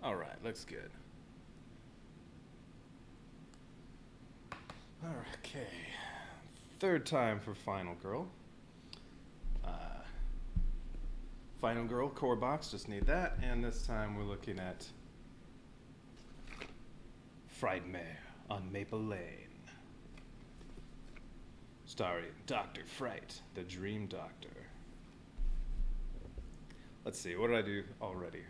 Alright, looks good. Okay. Third time for Final Girl. Final Girl core box, just need that. And this time we're looking at Frightmare on Maple Lane. Starring Dr. Fright, the Dream Doctor. Let's see, what did I do already?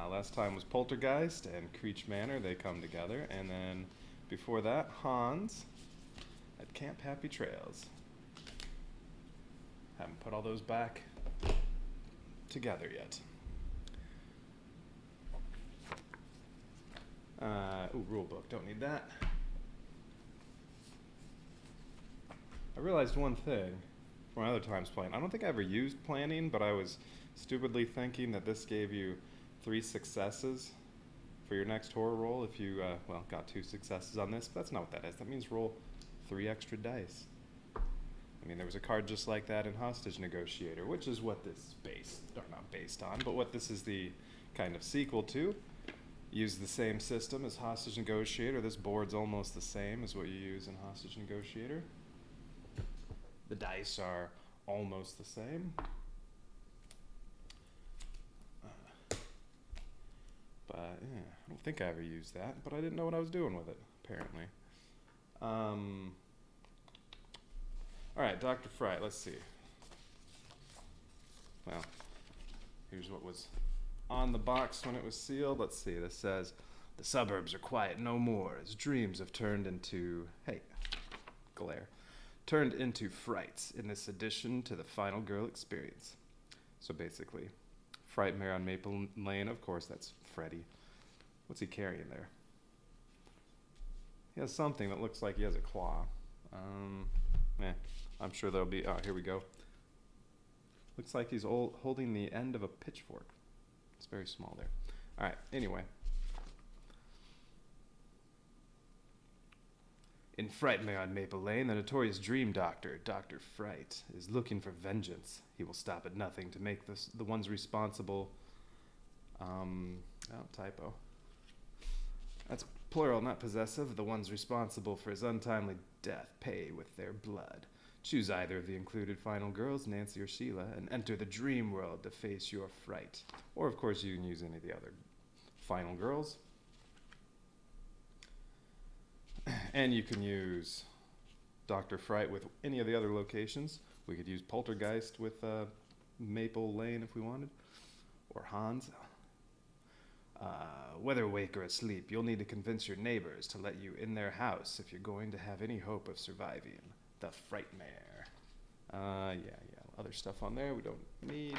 Last time was Poltergeist and Creech Manor, they come together. And then before that, Hans at Camp Happy Trails. Haven't put all those back together yet. Rule book, don't need that. I realized one thing from other times playing. I don't think I ever used planning, but I was stupidly thinking that this gave you 3 successes for your next horror roll if you, got 2 successes on this, but that's not what that is. That means roll 3 extra dice. I mean, there was a card just like that in Hostage Negotiator, which is what this is based, or not based on, but what this is the kind of sequel to. Use the same system as Hostage Negotiator. This board's almost the same as what you use in Hostage Negotiator. The dice are almost the same. But yeah, I don't think I ever used that, but I didn't know what I was doing with it, apparently. Alright, Dr. Fright, let's see. Well, here's what was on the box when it was sealed. Let's see, this says, "The suburbs are quiet no more as dreams have turned into," hey, glare, "turned into frights in this addition to the Final Girl experience." So basically, Frightmare on Maple Lane, of course, that's Freddy. What's he carrying there? He has something that looks like he has a claw. I'm sure there'll be, here we go. Looks like he's holding the end of a pitchfork. It's very small there. Alright, anyway. In Frightmare on Maple Lane, the notorious dream doctor, Dr. Fright, is looking for vengeance. He will stop at nothing to make the ones responsible, typo. That's plural, not possessive. The ones responsible for his untimely death pay with their blood. Choose either of the included final girls, Nancy or Sheila, and enter the dream world to face your fright. Or, of course, you can use any of the other final girls. And you can use Dr. Fright with any of the other locations. We could use Poltergeist with Maple Lane if we wanted, or Hans. Whether awake or asleep, you'll need to convince your neighbors to let you in their house if you're going to have any hope of surviving the Frightmare. Other stuff on there we don't need.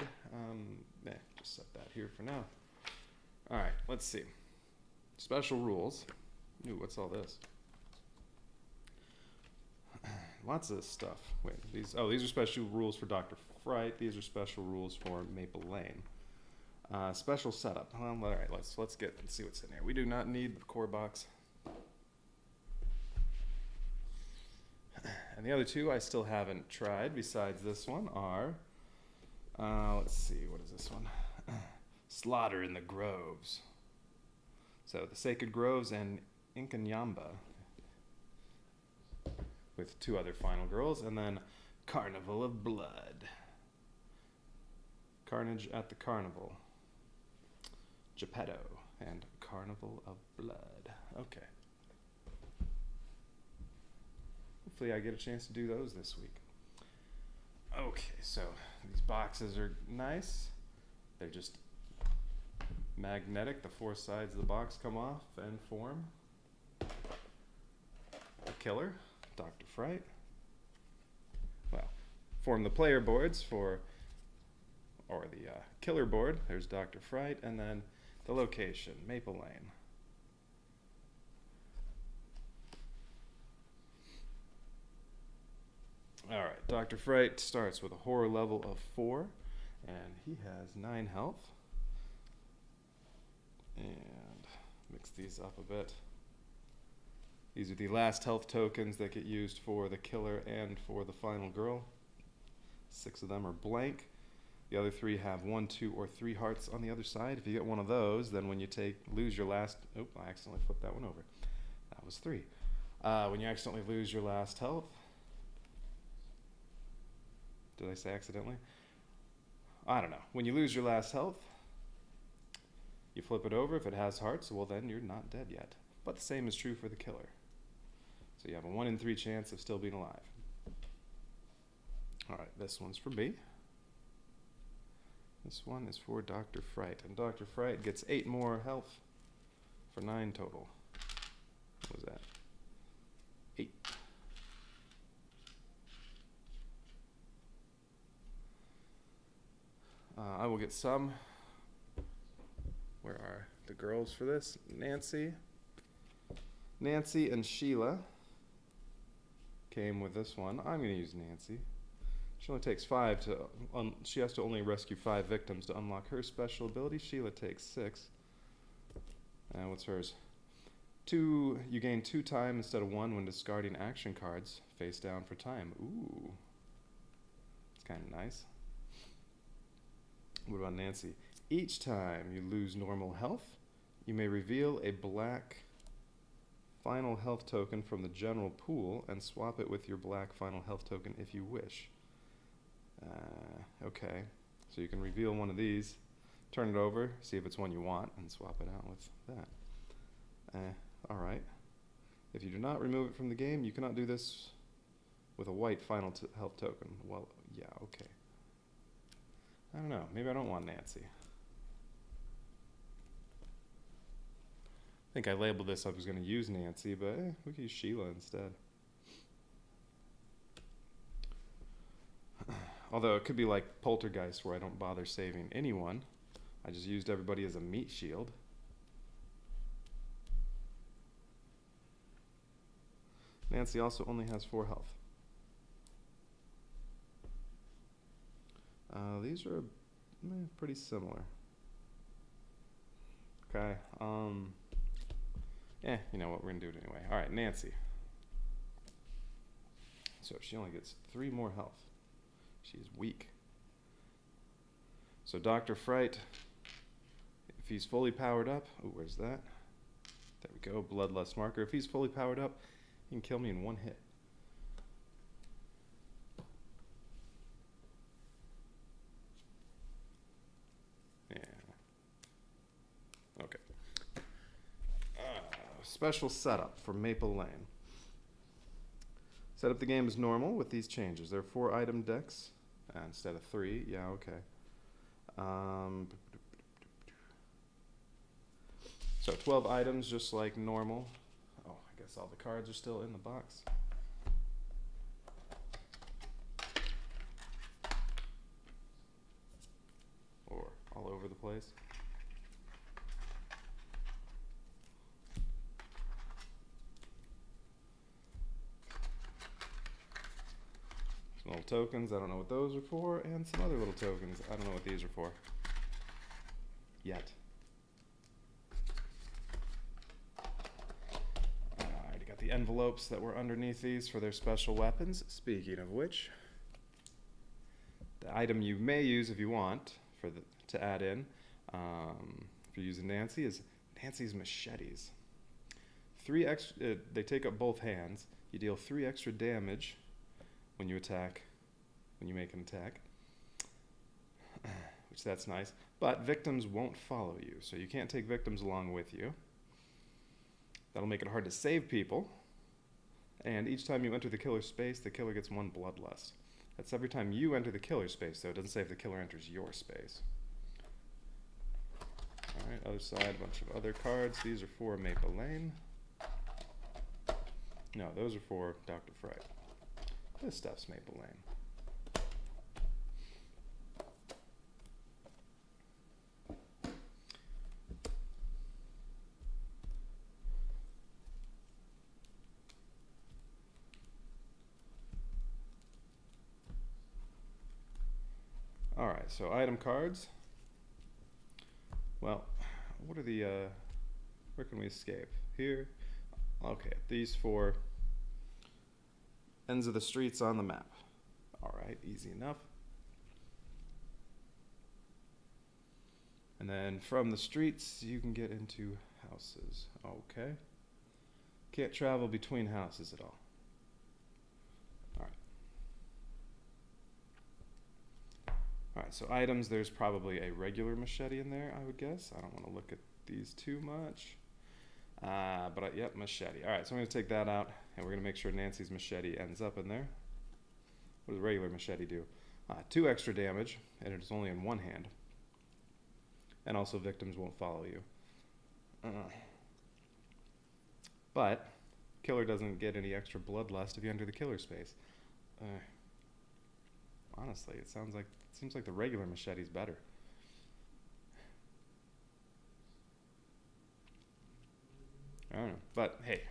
Just set that here for now. All right, let's see. Special rules. Ooh, what's all this? Lots of stuff. Wait, these are special rules for Dr. Fright. These are special rules for Maple Lane. Special setup. All right, let's get and see what's in here. We do not need the core box. And the other two I still haven't tried besides this one are, let's see, what is this one? Slaughter in the Groves. So the Sacred Groves and Inkanyamba with 2 other final girls, and then Carnival of Blood. Carnage at the Carnival. Geppetto and Carnival of Blood. Okay. Hopefully I get a chance to do those this week. Okay, so these boxes are nice. They're just magnetic. The 4 sides of the box come off and form the killer, Dr. Fright. Well, form the player boards or the killer board. There's Dr. Fright, and then the location, Maple Lane. Alright, Dr. Fright starts with a horror level of 4, and he has 9 health. And mix these up a bit. These are the last health tokens that get used for the killer and for the final girl. 6 of them are blank. The other 3 have 1, 2, or 3 hearts on the other side. If you get one of those, then when you lose your last... Oh, I accidentally flipped that one over. That was 3. When you accidentally lose your last health... Did I say accidentally? I don't know. When you lose your last health, you flip it over. If it has hearts, well then you're not dead yet. But the same is true for the killer. So you have a 1 in 3 chance of still being alive. Alright, this one's for me. This one is for Dr. Fright. And Dr. Fright gets 8 more health for 9 total. What was that? 8. I will get some. Where are the girls for this? Nancy and Sheila came with this one. I'm going to use Nancy. She only takes 5 to... she has to only rescue 5 victims to unlock her special ability. Sheila takes 6. What's hers? 2. You gain 2 time instead of 1 when discarding action cards face down for time. Ooh. It's kind of nice. What about Nancy? Each time you lose normal health, you may reveal a black final health token from the general pool and swap it with your black final health token if you wish. Okay, so you can reveal one of these, turn it over, see if it's one you want, and swap it out with that. Alright. If you do not remove it from the game, you cannot do this with a white final health token. Well, yeah, okay. I don't know, maybe I don't want Nancy. I think I labeled this I was going to use Nancy, but we could use Sheila instead. Although it could be like Poltergeist where I don't bother saving anyone. I just used everybody as a meat shield. Nancy also only has 4 health. These are pretty similar. Okay. You know what, we're going to do it anyway. Alright, Nancy. So she only gets 3 more health. She's weak. So Dr. Fright, if he's fully powered up... Oh, where's that? There we go, bloodlust marker. If he's fully powered up, he can kill me in 1 hit. Yeah. Okay. Special setup for Maple Lane. Set up the game as normal with these changes. There are 4 item decks instead of 3. Yeah, okay. So 12 items just like normal. Oh, I guess all the cards are still in the box. Or all over the place. Little tokens, I don't know what those are for, and some other little tokens, I don't know what these are for. Yet. I already got the envelopes that were underneath these for their special weapons. Speaking of which, the item you may use if you want to add in, if you're using Nancy, is Nancy's machetes. 3 extra, they take up both hands. You deal 3 extra damage when you attack, when you make an attack, which that's nice, but victims won't follow you, so you can't take victims along with you. That'll make it hard to save people, and each time you enter the killer's space, the killer gets 1 bloodlust. That's every time you enter the killer's space, though. It doesn't say if the killer enters your space. Alright, other side, a bunch of other cards. These are for Maple Lane. No, those are for Dr. Fright. This stuff's Maple Lane. Alright, so item cards. Well, what are the, where can we escape? Here? Okay, these 4 ends of the streets on the map. Alright, easy enough. And then from the streets, you can get into houses. Okay. Can't travel between houses at all. Alright. Alright, so items, there's probably a regular machete in there, I would guess. I don't want to look at these too much. Yep, machete. Alright, so I'm going to take that out, and we're going to make sure Nancy's machete ends up in there. What does a regular machete do? 2 extra damage, and it is only in one hand. And also victims won't follow you. But killer doesn't get any extra bloodlust if you enter the killer space. Honestly, it seems like the regular machete is better. I don't know, but hey,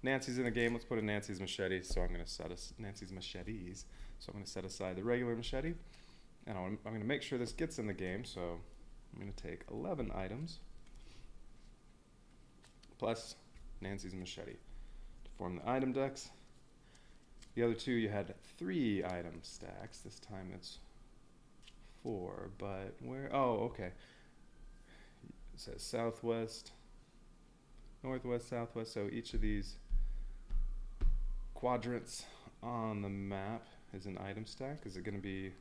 Nancy's in the game. Let's put in Nancy's machete. So I'm going to set Nancy's machetes. So I'm going to set aside the regular machete, and I'm going to make sure this gets in the game. So I'm going to take 11 items plus Nancy's machete to form the item decks. The other 2, you had 3 item stacks. This time it's 4, but where? Oh, okay. It says southwest, northwest, southwest. So each of these quadrants on the map is an item stack. Is it going to be,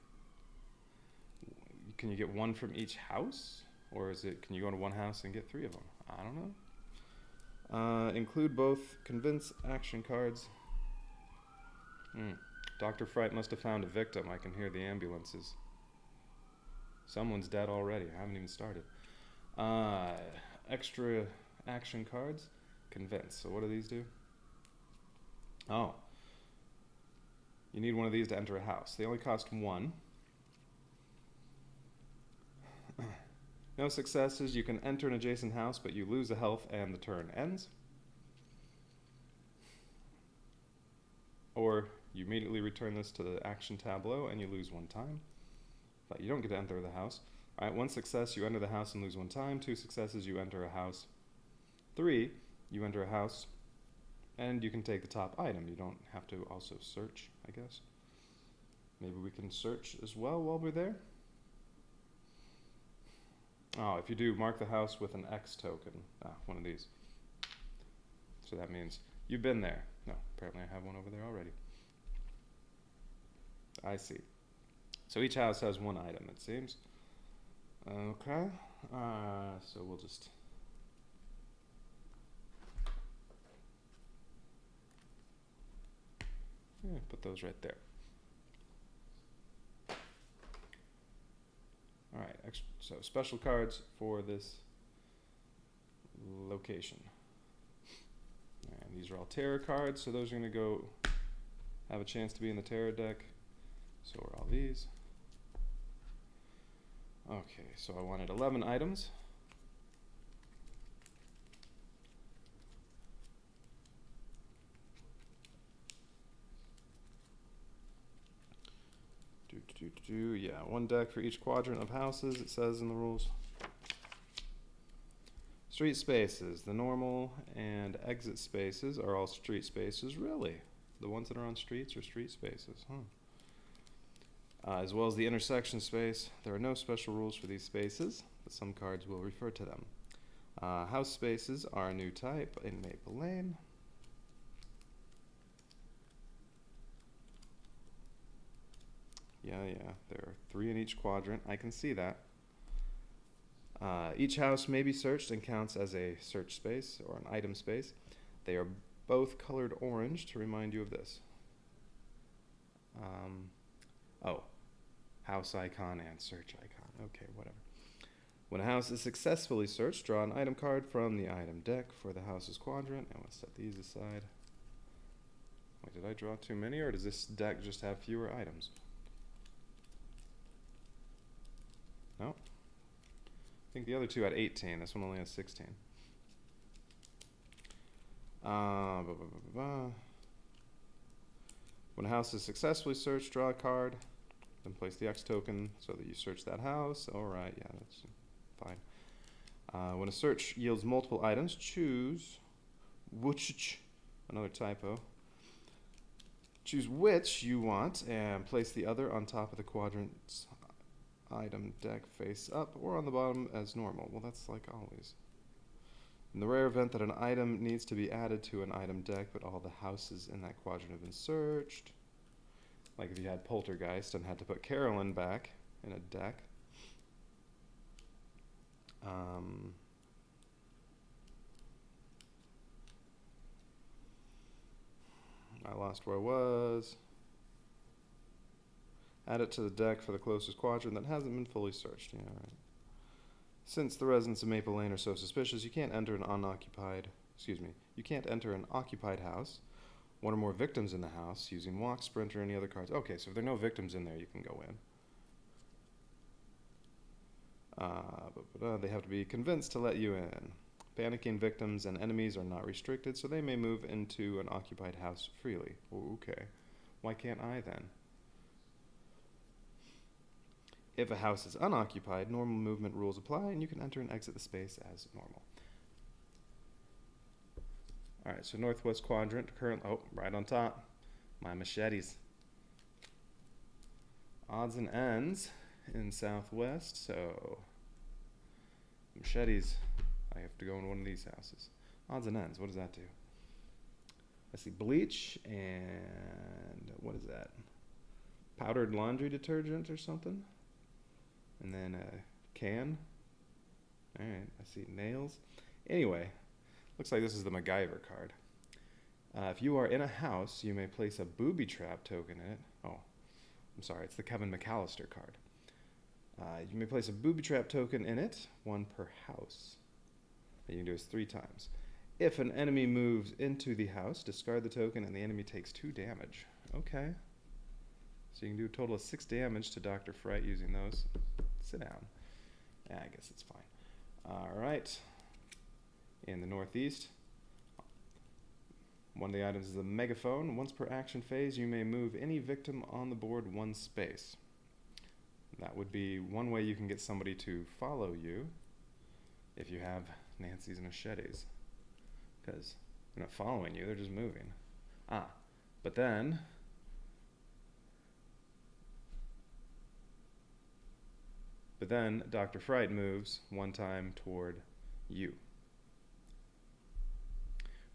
can you get 1 from each house? Or can you go to one house and get 3 of them? I don't know. Include both convince action cards. Dr. Fright must have found a victim. I can hear the ambulances. Someone's dead already. I haven't even started. Extra action cards. Convince. So what do these do? Oh. You need one of these to enter a house. They only cost 1. No successes. You can enter an adjacent house, but you lose a health and the turn ends. Or you immediately return this to the action tableau and you lose 1 time. But you don't get to enter the house. Alright, 1 success, you enter the house and lose 1 time. 2 successes, you enter a house. 3, you enter a house and you can take the top item. You don't have to also search, I guess. Maybe we can search as well while we're there. Oh, if you do, mark the house with an X token. One of these. So that means you've been there. No, apparently I have one over there already. I see. So each house has 1 item, it seems. Okay. So we'll just... put those right there. Alright, so special cards for this location. And these are all terror cards, so those are going to go have a chance to be in the terror deck. So are all these. Okay, so I wanted 11 items. Yeah, 1 deck for each quadrant of houses, it says in the rules. Street spaces. The normal and exit spaces are all street spaces. Really? The ones that are on streets are street spaces, huh? As well as the intersection space. There are no special rules for these spaces, but some cards will refer to them. House spaces are a new type in Maple Lane. Yeah, there are 3 in each quadrant. I can see that. Each house may be searched and counts as a search space or an item space. They are both colored orange to remind you of this. House icon and search icon. Okay, whatever. When a house is successfully searched, draw an item card from the item deck for the house's quadrant. And we'll set these aside. Wait, did I draw too many, or does this deck just have fewer items? No. I think the other 2 had 18. This one only has 16. When a house is successfully searched, draw a card, then place the X token so that you search that house. Alright, yeah, that's fine. When a search yields multiple items, choose which, another typo, choose which you want and place the other on top of the quadrant's item deck face up or on the bottom as normal. Well, that's like always. In the rare event that an item needs to be added to an item deck, but all the houses in that quadrant have been searched, like if you had Poltergeist and had to put Carolyn back in a deck, I lost where I was. Add it to the deck for the closest quadrant that hasn't been fully searched. Yeah, right. Since the residents of Maple Lane are so suspicious, you can't enter an you can't enter an occupied house. One or more victims in the house using walk, sprint, or any other cards. Okay, so if there are no victims in there, you can go in. They have to be convinced to let you in. Panicking victims and enemies are not restricted, so they may move into an occupied house freely. Oh, okay. Why can't I then? If a house is unoccupied, normal movement rules apply, and you can enter and exit the space as normal. All right, so northwest quadrant, right on top, my machetes. Odds and ends in southwest, so machetes, I have to go in one of these houses. Odds and ends, what does that do? I see bleach and what is that? Powdered laundry detergent or something? And then a can. All right, I see nails. Anyway, looks like this is the MacGyver card. If you are in a house, you may place a booby trap token in it. Oh, I'm sorry, it's the Kevin McAllister card. You may place a booby trap token in it, one per house. What you can do is 3 times. If an enemy moves into the house, discard the token and the enemy takes 2 damage. Okay. So you can do a total of 6 damage to Dr. Fright using those. Sit down. Yeah, I guess it's fine. All right. In the northeast, one of the items is a megaphone. Once per action phase, you may move any victim on the board 1 space. That would be one way you can get somebody to follow you if you have Nancy's machetes. Because they're not following you, they're just moving. But then Dr. Fright moves 1 time toward you,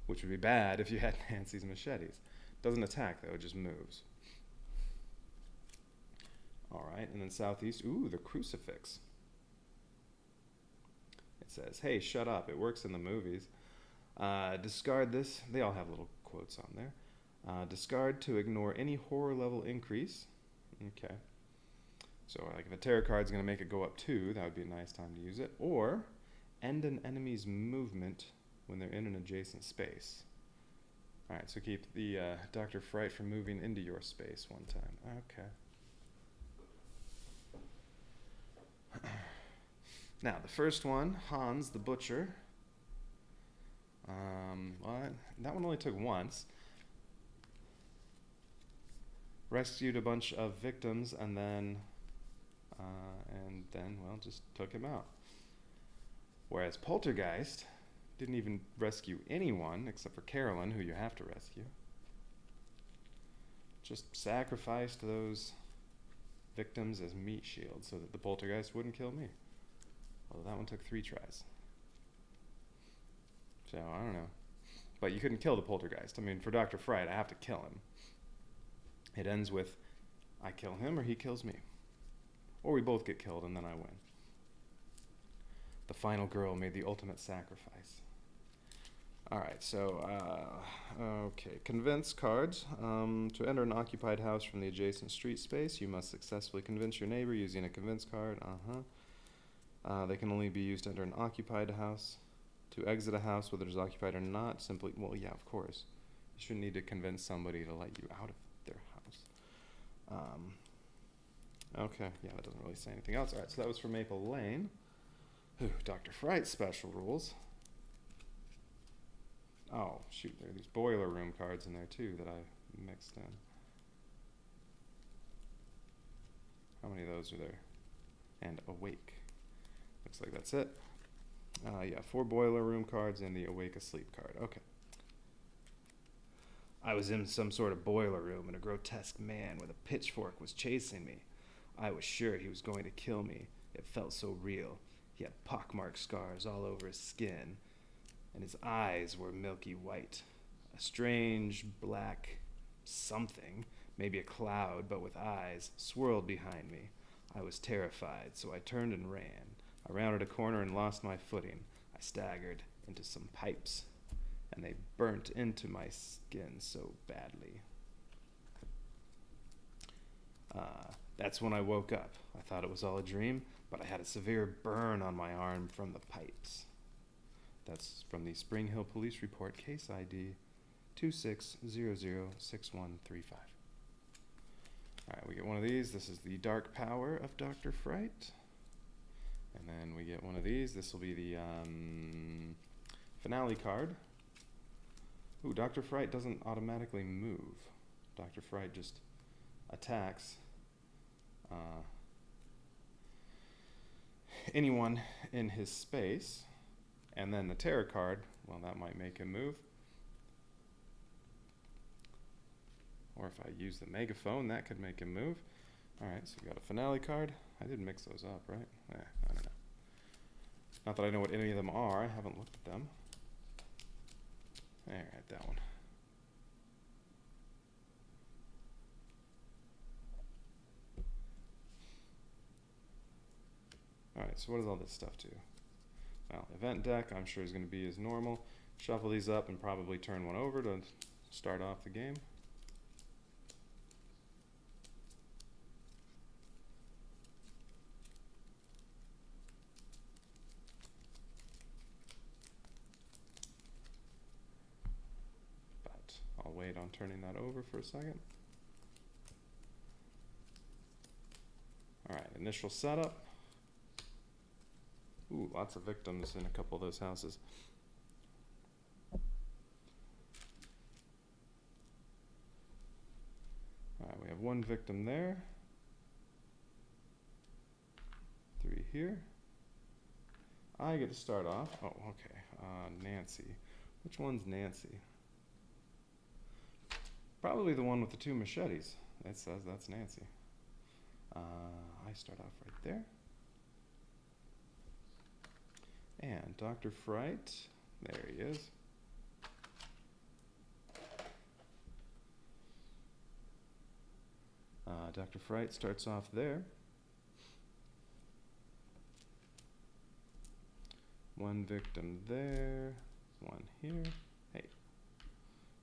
which would be bad if you had Nancy's machetes. Doesn't attack though, it just moves. All right, and then southeast, ooh, the crucifix. It says, hey, shut up, it works in the movies. Discard this, they all have little quotes on there. Discard to ignore any horror level increase. Okay. So like if a tarot card's going to make it go up 2, that would be a nice time to use it. Or end an enemy's movement when they're in an adjacent space. All right, so keep the Dr. Fright from moving into your space 1 time. Okay. Now, the first one, Hans the Butcher. That one only took once. Rescued a bunch of victims and then, well, just took him out. Whereas Poltergeist didn't even rescue anyone except for Carolyn, who you have to rescue. Just sacrificed those victims as meat shields so that the Poltergeist wouldn't kill me. Although that one took 3 tries. So, I don't know. But you couldn't kill the Poltergeist. I mean, for Dr. Fright, I have to kill him. It ends with, I kill him or he kills me. Or we both get killed and then I win. The final girl made the ultimate sacrifice. Alright, so, okay. Convince cards. To enter an occupied house from the adjacent street space, you must successfully convince your neighbor using a convince card. They can only be used to enter an occupied house. To exit a house, whether it is occupied or not, simply, well, yeah, of course. You shouldn't need to convince somebody to let you out of their house. Okay, yeah, that doesn't really say anything else. All right, so that was for Maple Lane. Ooh, Dr. Fright's special rules. Oh, shoot, there are these boiler room cards in there, too, that I mixed in. How many of those are there? And Awake. Looks like that's it. Yeah, 4 boiler room cards and the Awake Asleep card. Okay. I was in some sort of boiler room and a grotesque man with a pitchfork was chasing me. I was sure he was going to kill me. It felt so real. He had pockmarked scars all over his skin, and his eyes were milky white. A strange black something, maybe a cloud, but with eyes, swirled behind me. I was terrified, so I turned and ran. I rounded a corner and lost my footing. I staggered into some pipes, and they burnt into my skin so badly. That's when I woke up. I thought it was all a dream, but I had a severe burn on my arm from the pipes. That's from the Spring Hill Police Report, case ID 26006135. All right, we get one of these. This is the Dark Power of Dr. Fright. And then we get one of these. This will be the finale card. Ooh, Dr. Fright doesn't automatically move. Dr. Fright just attacks anyone in his space. And then the terror card, well, that might make him move. Or if I use the megaphone, that could make him move. All right, so we got a finale card. I did mix those up, right? I don't know. Not that I know what any of them are. I haven't looked at them. All right, that one. All right, so what does all this stuff do? Well, event deck, I'm sure is going to be as normal. Shuffle these up and probably turn one over to start off the game. But I'll wait on turning that over for a second. All right, initial setup. Ooh, lots of victims in a couple of those houses. All right, we have one victim there. 3 here. I get to start off. Oh, okay. Nancy. Which one's Nancy? Probably the one with the 2 machetes. That says that's Nancy. I start off right there. And Dr. Fright, there he is. Dr. Fright starts off there. One victim there, one here. Hey,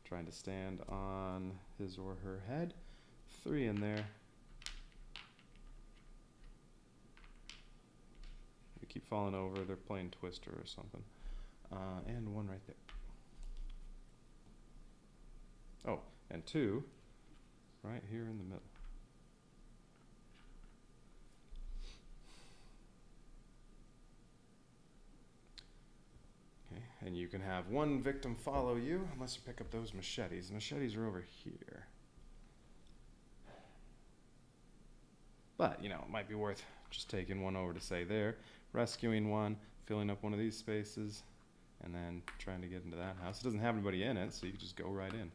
trying to stand on his or her head. 3 in there. They keep falling over. They're playing Twister or something. And 1 right there. Oh, and 2 right here in the middle. Okay, and you can have 1 victim follow you unless you pick up those machetes. The machetes are over here. But, you know, it might be worth just taking 1 over to say there, rescuing 1, filling up one of these spaces, and then trying to get into that house. It doesn't have anybody in it, so you can just go right in.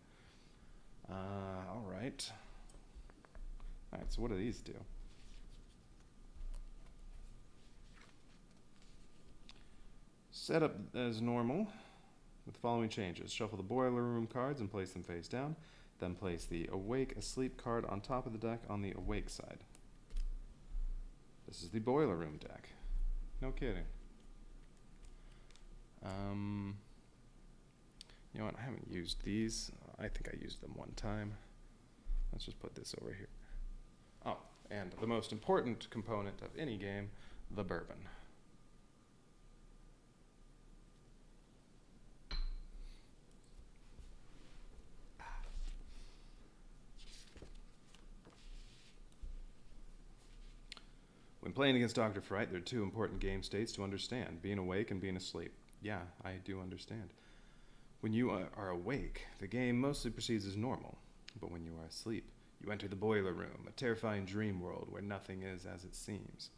All right. All right, so what do these do? Set up as normal with the following changes. Shuffle the boiler room cards and place them face down. Then place the awake asleep card on top of the deck on the awake side. This is the boiler room deck. No kidding. You know what? I haven't used these. I think I used them 1 time. Let's just put this over here. Oh, and the most important component of any game, the bourbon. When playing against Dr. Fright, there are 2 important game states to understand, being awake and being asleep. Yeah, I do understand. When you are awake, the game mostly proceeds as normal. But when you are asleep, you enter the boiler room, a terrifying dream world where nothing is as it seems.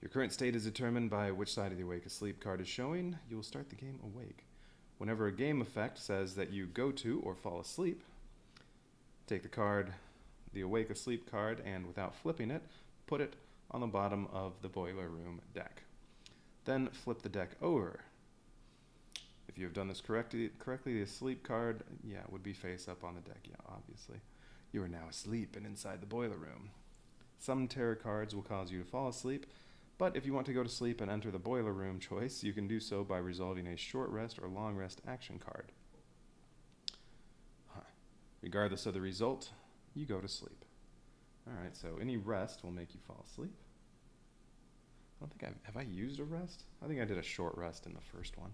Your current state is determined by which side of the awake asleep card is showing. You will start the game awake. Whenever a game effect says that you go to or fall asleep, take the card the awake asleep card and, without flipping it, put it on the bottom of the boiler room deck. Then flip the deck over. If you have done this correctly, the asleep card, would be face up on the deck. Yeah, obviously. You are now asleep and inside the boiler room. Some tarot cards will cause you to fall asleep, but if you want to go to sleep and enter the boiler room choice, you can do so by resolving a short rest or long rest action card. Regardless of the result, you go to sleep. Alright, so any rest will make you fall asleep. I don't think have I used a rest? I think I did a short rest in the first one.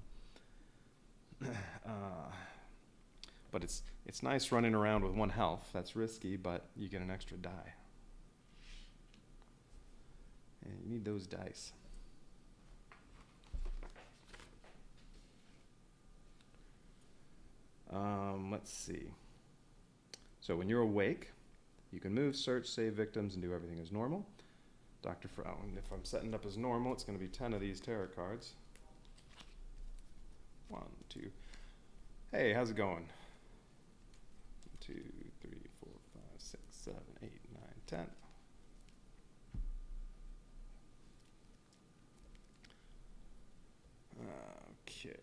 But it's nice running around with 1 health. That's risky, but you get an extra die. And you need those dice. Let's see. So when you're awake, you can move, search, save victims, and do everything as normal. Dr. Frown, if I'm setting it up as normal, it's going to be 10 of these tarot cards. 1, 2. Hey, how's it going? 2, 3, 4, 5, 6, 7, 8, 9, 10. Okay.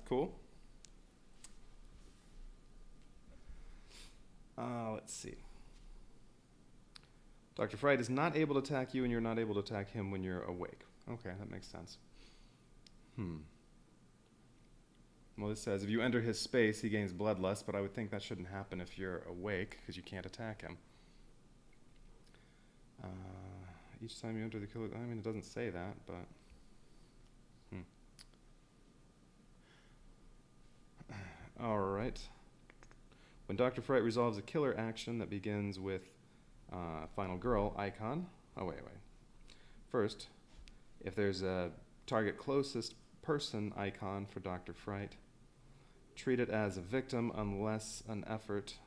Cool. Let's see. Dr. Fright is not able to attack you, and you're not able to attack him when you're awake. Okay, that makes sense. Well, this says if you enter his space, he gains bloodlust, but I would think that shouldn't happen if you're awake, because you can't attack him. Each time you enter the killer... I mean, it doesn't say that, but... Alright. When Dr. Fright resolves a killer action that begins with Final Girl icon... Oh, wait. First, if there's a target closest person icon for Dr. Fright, treat it as a victim unless an effort,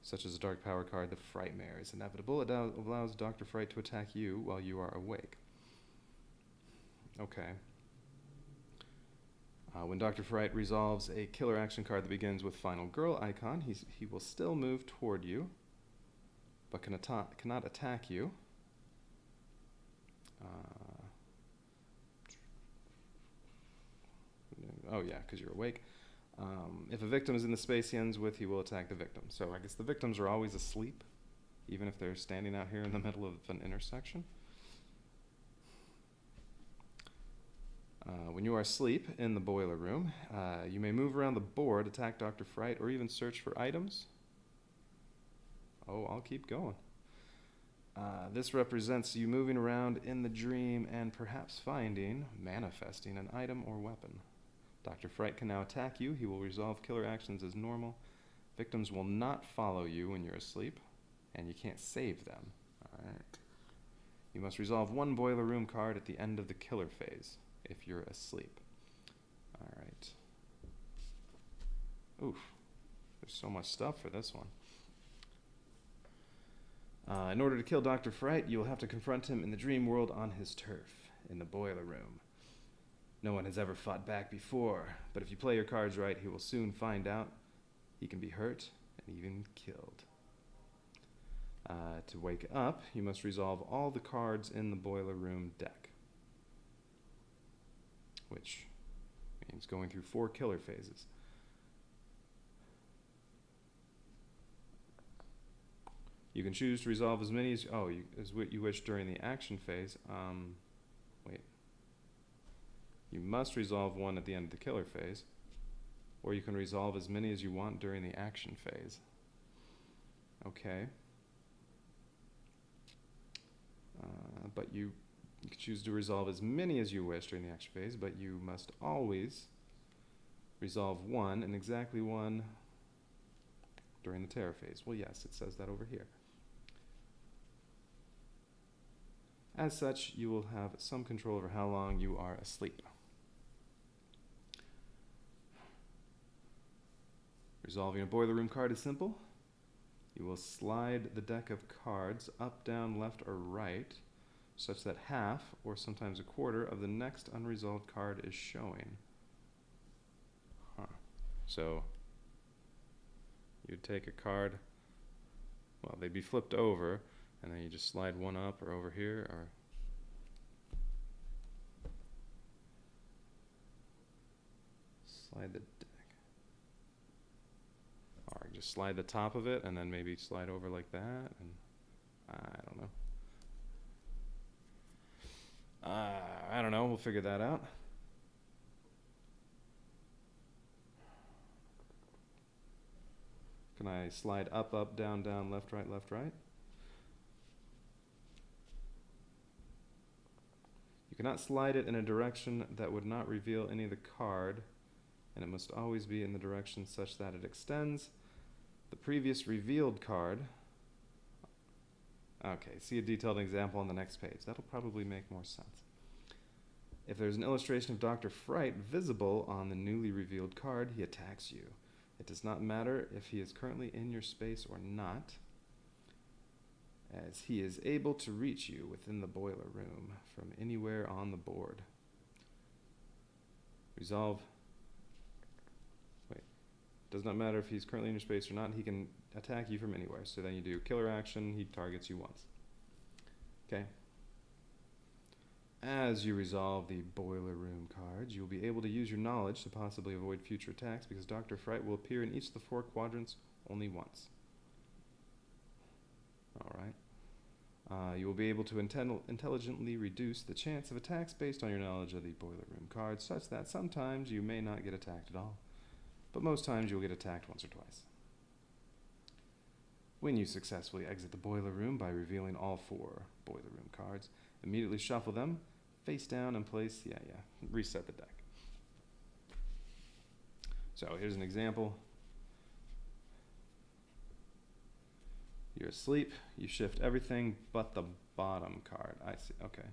such as a dark power card, the Frightmare, is inevitable. It allows Dr. Fright to attack you while you are awake. Okay. When Dr. Fright resolves a killer action card that begins with Final Girl icon, he will still move toward you, but cannot attack you. Oh yeah, because you're awake. If a victim is in the space he ends with, he will attack the victim. So I guess the victims are always asleep, even if they're standing out here in the middle of an intersection. When you are asleep in the boiler room, you may move around the board, attack Dr. Fright, or even search for items. Oh, I'll keep going. This represents you moving around in the dream and perhaps manifesting an item or weapon. Dr. Fright can now attack you. He will resolve killer actions as normal. Victims will not follow you when you're asleep, and you can't save them. All right. You must resolve 1 boiler room card at the end of the killer phase if you're asleep. All right. Oof. There's so much stuff for this one. In order to kill Dr. Fright, you will have to confront him in the dream world on his turf, in the boiler room. No one has ever fought back before, but if you play your cards right, he will soon find out. He can be hurt and even killed. To wake up, you must resolve all the cards in the boiler room deck, which means going through 4 killer phases. You can choose to resolve as many as you wish during the action phase. Wait. You must resolve 1 at the end of the killer phase, or you can resolve as many as you want during the action phase. Okay. But you can choose to resolve as many as you wish during the action phase, but you must always resolve 1 and exactly 1 during the terror phase. Well, yes, it says that over here. As such, you will have some control over how long you are asleep. Resolving a boiler room card is simple. You will slide the deck of cards up, down, left, or right, such that half, or sometimes a quarter, of the next unresolved card is showing. So, you'd take a card, well, they'd be flipped over, and then you just slide one up or over here, or slide the deck. Or just slide the top of it, and then maybe slide over like that, and I don't know. I don't know, we'll figure that out. Can I slide up, up, down, down, left, right, left, right? You cannot slide it in a direction that would not reveal any of the card, and it must always be in the direction such that it extends the previous revealed card. Okay, see a detailed example on the next page. That'll probably make more sense. If there's an illustration of Dr. Fright visible on the newly revealed card, he attacks you. It does not matter if he is currently in your space or not, as he is able to reach you within the boiler room from anywhere on the board. Resolve. Wait. Does not matter if he's currently in your space or not, he can attack you from anywhere. So then you do killer action, he targets you once. Okay. As you resolve the boiler room cards, you will be able to use your knowledge to possibly avoid future attacks because Dr. Fright will appear in each of the 4 quadrants only once. Alright. You will be able to intelligently reduce the chance of attacks based on your knowledge of the boiler room cards, such that sometimes you may not get attacked at all, but most times you will get attacked once or twice. When you successfully exit the boiler room by revealing all 4 boiler room cards, immediately shuffle them face down and place, reset the deck. So here's an example. You're asleep, you shift everything but the bottom card. I see, okay.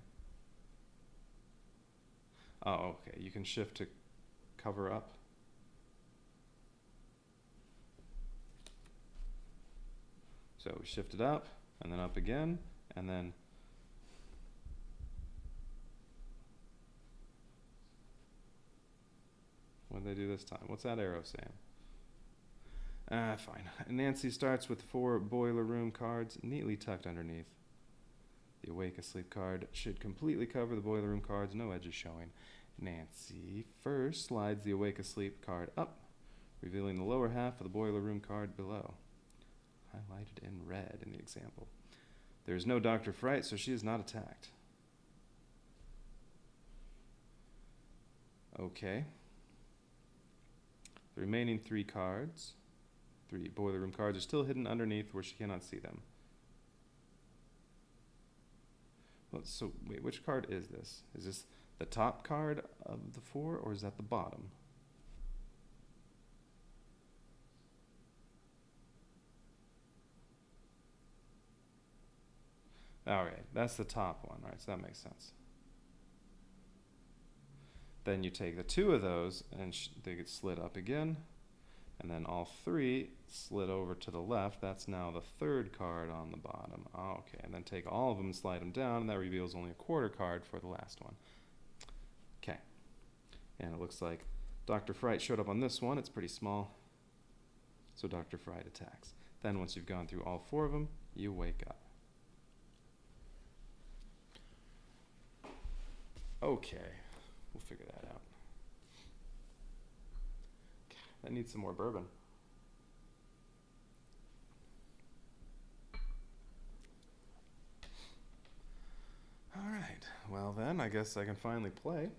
Oh, okay, you can shift to cover up. So we shift it up, and then up again, and then what did they do this time? What's that arrow saying? Fine. Nancy starts with 4 boiler room cards neatly tucked underneath. The awake asleep card should completely cover the boiler room cards, no edges showing. Nancy first slides the awake asleep card up, revealing the lower half of the boiler room card below. Highlighted in red in the example. There is no Dr. Fright, so she is not attacked. Okay. The remaining 3 cards, 3 boiler room cards, are still hidden underneath where she cannot see them. Well, so wait, which card is this? Is this the top card of the 4, or is that the bottom? Alright, that's the top one. Alright, so that makes sense. Then you take the 2 of those, and they get slid up again. And then all 3 slid over to the left. That's now the 3rd card on the bottom. Oh, okay, and then take all of them and slide them down, and that reveals only a quarter card for the last one. Okay, and it looks like Dr. Fright showed up on this one. It's pretty small, so Dr. Fright attacks. Then once you've gone through all 4 of them, you wake up. Okay, we'll figure that out. I need some more bourbon. All right, well then, I guess I can finally play.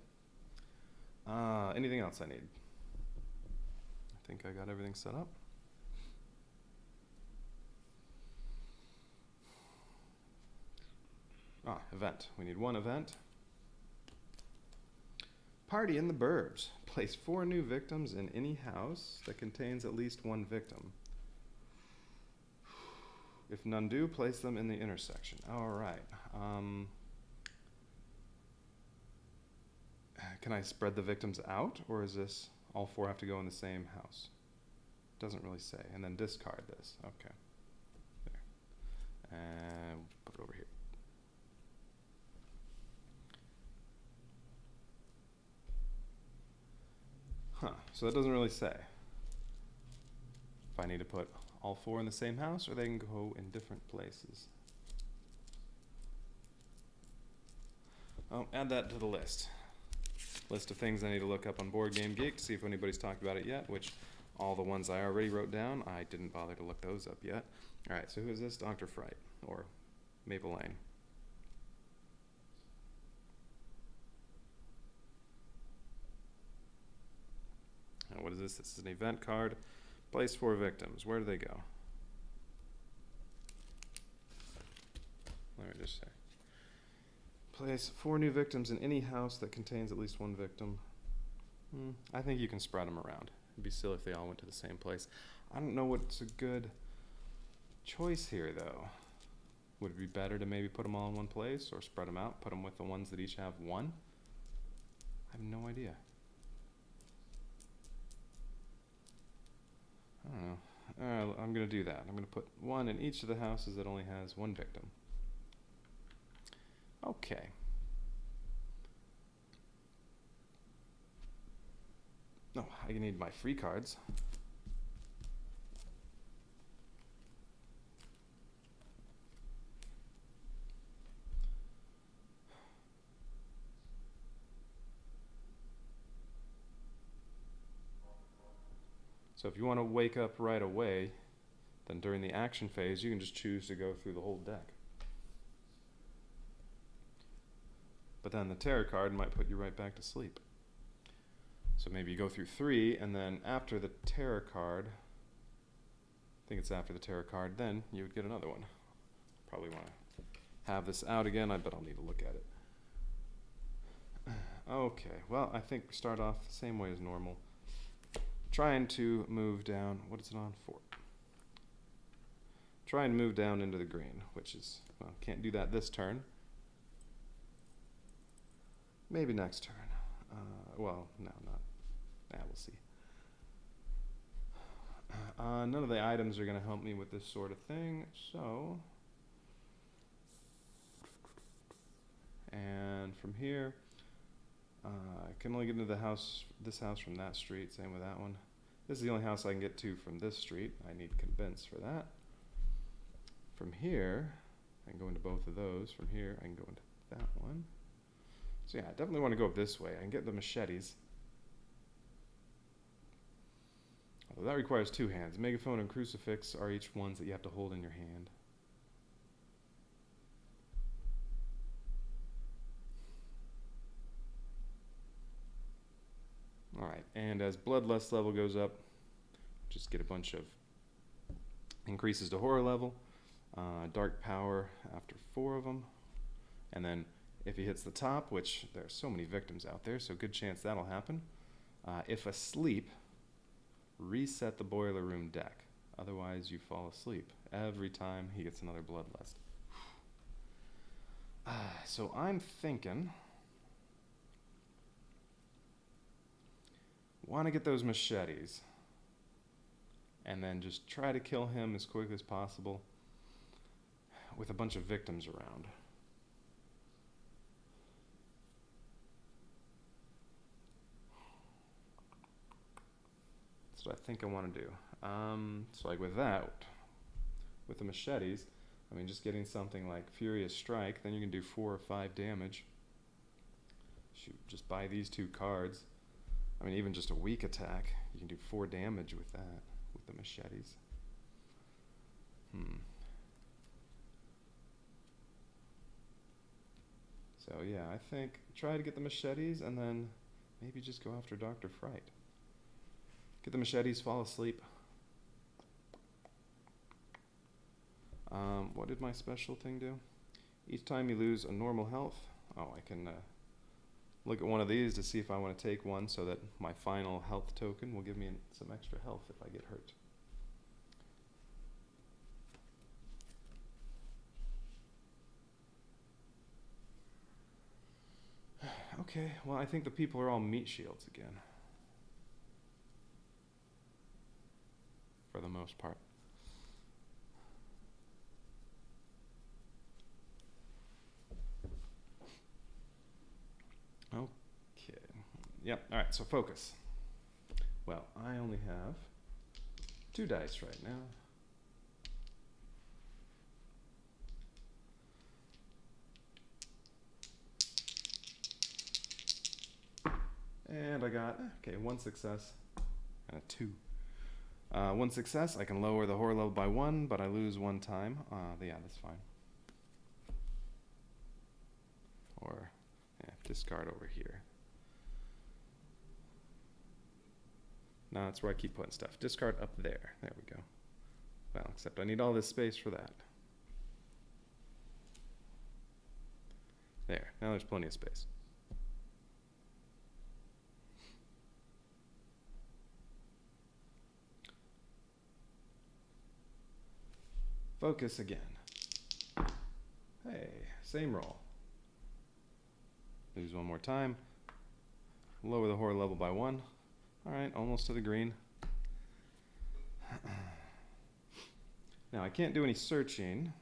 Anything else I need? I think I got everything set up. Event. We need 1 event. Party in the burbs. Place 4 new victims in any house that contains at least 1 victim. If none do, place them in the intersection. All right. Can I spread the victims out, or is this all 4 have to go in the same house? Doesn't really say. And then discard this. Okay. There. And put it over here. Huh, so that doesn't really say if I need to put all 4 in the same house, or they can go in different places. Oh, add that to the list. List of things I need to look up on BoardGameGeek to see if anybody's talked about it yet, which all the ones I already wrote down, I didn't bother to look those up yet. All right, so who is this? Dr. Fright, or Maple Lane. Now, what is this? This is an event card. Place 4 victims. Where do they go? Let me just say. Place 4 new victims in any house that contains at least 1 victim. I think you can spread them around. It'd be silly if they all went to the same place. I don't know what's a good choice here, though. Would it be better to maybe put them all in one place, or spread them out, put them with the ones that each have 1? I have no idea. I don't know. I'm going to do that. I'm going to put 1 in each of the houses that only has 1 victim. Okay. No, I need my free cards. So if you want to wake up right away, then during the action phase, you can just choose to go through the whole deck. But then the terror card might put you right back to sleep. So maybe you go through 3, and then after the terror card, I think it's after the terror card, then you would get another one. Probably want to have this out again. I bet I'll need to look at it. Okay, well, I think we start off the same way as normal. Trying to move down, what is it on? 4. Trying to move down into the green, which is, well, can't do that this turn. Maybe next turn. Well, no, not. We'll see. None of the items are going to help me with this sort of thing, so. And from here, I can only get into the house, this house from that street, same with that one. This is the only house I can get to from this street. I need convince for that. From here, I can go into both of those. From here, I can go into that one. So yeah, I definitely want to go up this way. I can get the machetes. Although that requires 2 hands. Megaphone and crucifix are each ones that you have to hold in your hand. Alright, and as bloodlust level goes up, just get a bunch of increases to horror level. Dark power after 4 of them. And then if he hits the top, which there are so many victims out there, so good chance that'll happen. If asleep, reset the boiler room deck. Otherwise, you fall asleep every time he gets another bloodlust. So I'm thinking, want to get those machetes, and then just try to kill him as quickly as possible with a bunch of victims around. That's what I think I want to do. So like with that, with the machetes, I mean, just getting something like Furious Strike, then you can do 4 or 5 damage. Shoot, just buy these 2 cards. I mean, even just a weak attack, you can do 4 damage with that, with the machetes. So yeah, I think try to get the machetes and then maybe just go after Dr. Fright. Get the machetes, fall asleep. What did my special thing do? Each time you lose a normal health, I can look at one of these to see if I want to take one so that my final health token will give me some extra health if I get hurt. Okay, well, I think the people are all meat shields again. For the most part. Okay. Yep, all right, so focus. Well, I only have 2 dice right now. And I got, okay, 1 success and a 2. 1 success, I can lower the horror level by 1, but I lose 1 time. Yeah, that's fine. Or, yeah, discard over here. No, that's where I keep putting stuff. Discard up there. There we go. Well, except I need all this space for that. There, now there's plenty of space. Focus again. Hey, same roll. Lose 1 more time. Lower the horror level by 1. Alright, almost to the green. Now, I can't do any searching.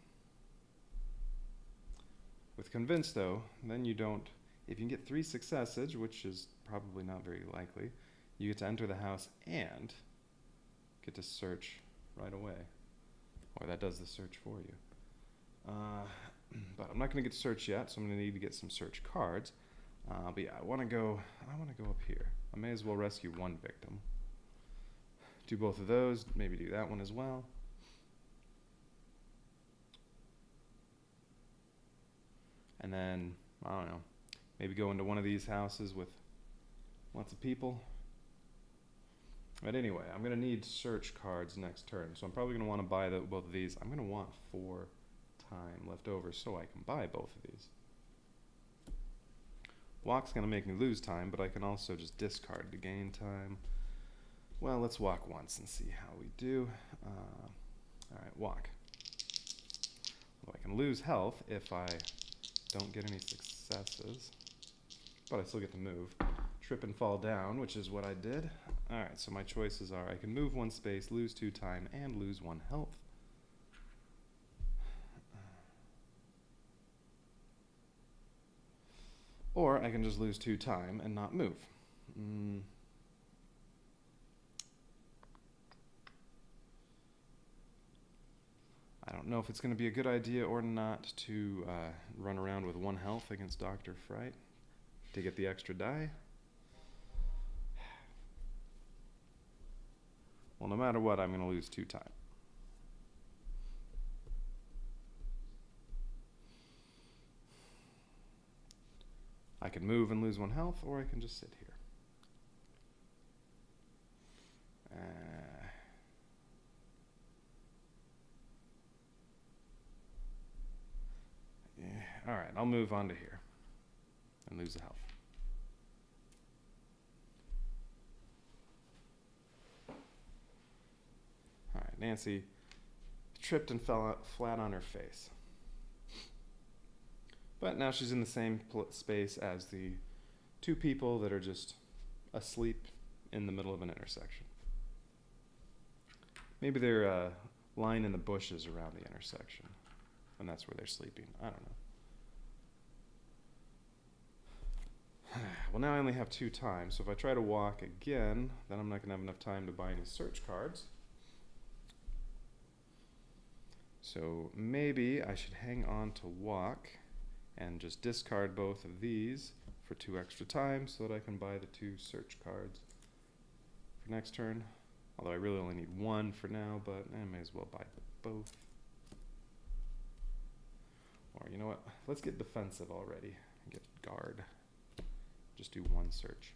With Convince, though, then you don't... If you can get 3 successes, which is probably not very likely, you get to enter the house and get to search right away. Or that does the search for you. But I'm not going to get to search yet, so I'm going to need to get some search cards. But yeah, I want to go up here. I may as well rescue 1 victim. Do both of those, maybe do that one as well. And then, I don't know, maybe go into one of these houses with lots of people. But anyway, I'm going to need search cards next turn, so I'm probably going to want to buy both of these. I'm going to want 4 time left over so I can buy both of these. Walk's going to make me lose time, but I can also just discard to gain time. Well, let's walk once and see how we do. Alright, walk. Well, I can lose health if I don't get any successes, but I still get to move. Trip and fall down, which is what I did. Alright, so my choices are I can move 1 space, lose 2 time, and lose 1 health. Or I can just lose 2 time and not move. I don't know if it's going to be a good idea or not to run around with 1 health against Dr. Fright to get the extra die. Well, no matter what, I'm going to lose 2 time. I can move and lose 1 health, or I can just sit here. Yeah. Alright, I'll move on to here and lose the health. Alright, Nancy tripped and fell flat on her face. But now she's in the same space as the 2 people that are just asleep in the middle of an intersection. Maybe they're lying in the bushes around the intersection, and that's where they're sleeping. I don't know. Well, now I only have 2 times, so if I try to walk again, then I'm not going to have enough time to buy any search cards. So maybe I should hang on to walk and just discard both of these for 2 extra times so that I can buy the 2 search cards for next turn. Although I really only need 1 for now, but I may as well buy both. Or you know what, let's get defensive already and get guard. Just do 1 search.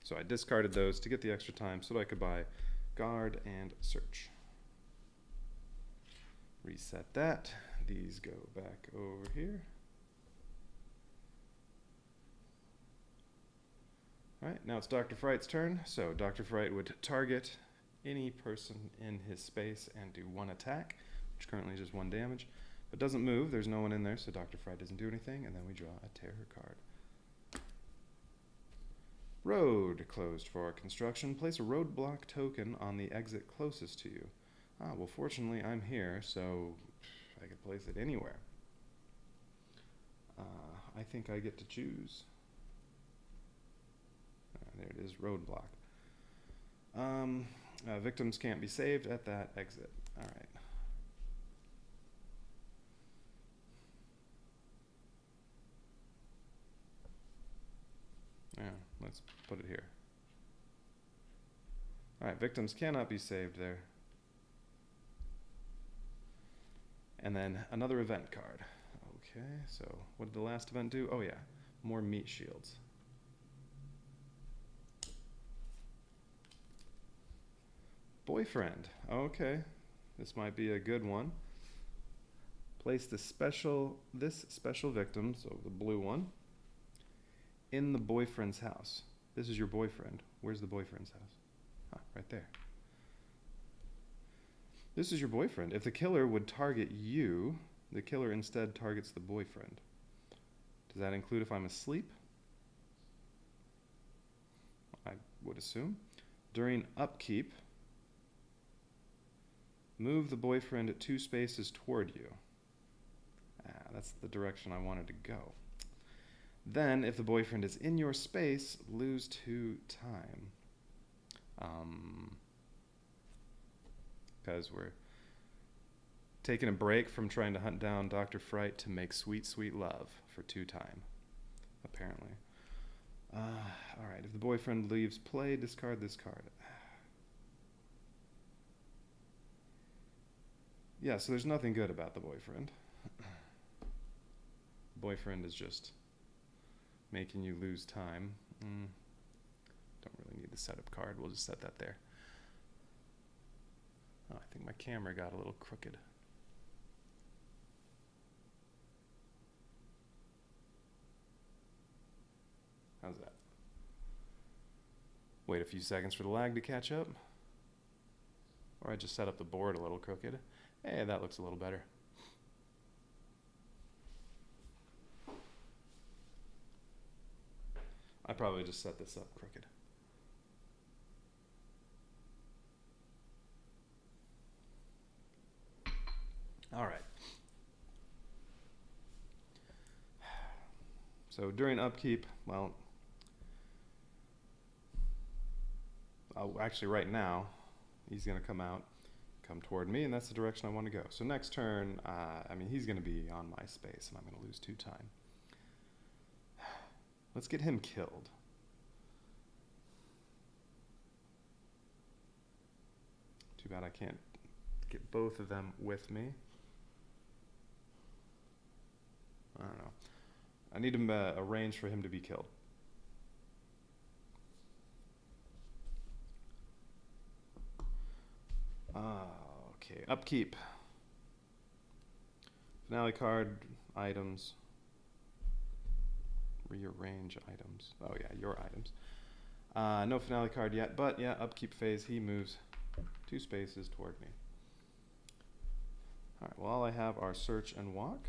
So I discarded those to get the extra time so that I could buy guard and search. Reset that. These go back over here. Alright, now it's Dr. Fright's turn. So Dr. Fright would target any person in his space and do 1 attack, which currently is just 1 damage. But doesn't move, there's no one in there, so Dr. Fright doesn't do anything, and then we draw a terror card. Road closed for construction. Place a roadblock token on the exit closest to you. Ah, well fortunately I'm here, so I could place it anywhere. I think I get to choose. There it is, roadblock. Victims can't be saved at that exit. Alright. Yeah, let's put it here. Alright, victims cannot be saved there. And then another event card. Okay, so what did the last event do? Oh yeah, more meat shields. Boyfriend. Okay, this might be a good one. Place this special victim, so the blue one, in the boyfriend's house. This is your boyfriend. Where's the boyfriend's house? Ah, right there. This is your boyfriend. If the killer would target you, the killer instead targets the boyfriend. Does that include if I'm asleep? I would assume. During upkeep, move the boyfriend 2 spaces toward you. Ah, that's the direction I wanted to go. Then, if the boyfriend is in your space, lose 2 time. Because we're taking a break from trying to hunt down Dr. Fright to make sweet, sweet love for 2 time, apparently. Alright, if the boyfriend leaves play, discard this card. Yeah, so there's nothing good about the boyfriend. Boyfriend is just making you lose time. Don't really need the setup card. We'll just set that there. Oh, I think my camera got a little crooked. How's that? Wait a few seconds for the lag to catch up. Or I just set up the board a little crooked. Hey, that looks a little better. I probably just set this up crooked. All right. So during upkeep, well, actually right now, he's going to come toward me, and that's the direction I want to go. So next turn, I mean, he's going to be on my space, and I'm going to lose 2 time. Let's get him killed. Too bad I can't get both of them with me. I don't know. I need a range for him to be killed. Okay, upkeep. Finale card, items. Rearrange items. Oh yeah, your items. No finale card yet, but yeah, upkeep phase, he moves 2 spaces toward me. Alright, well, I have our search and walk.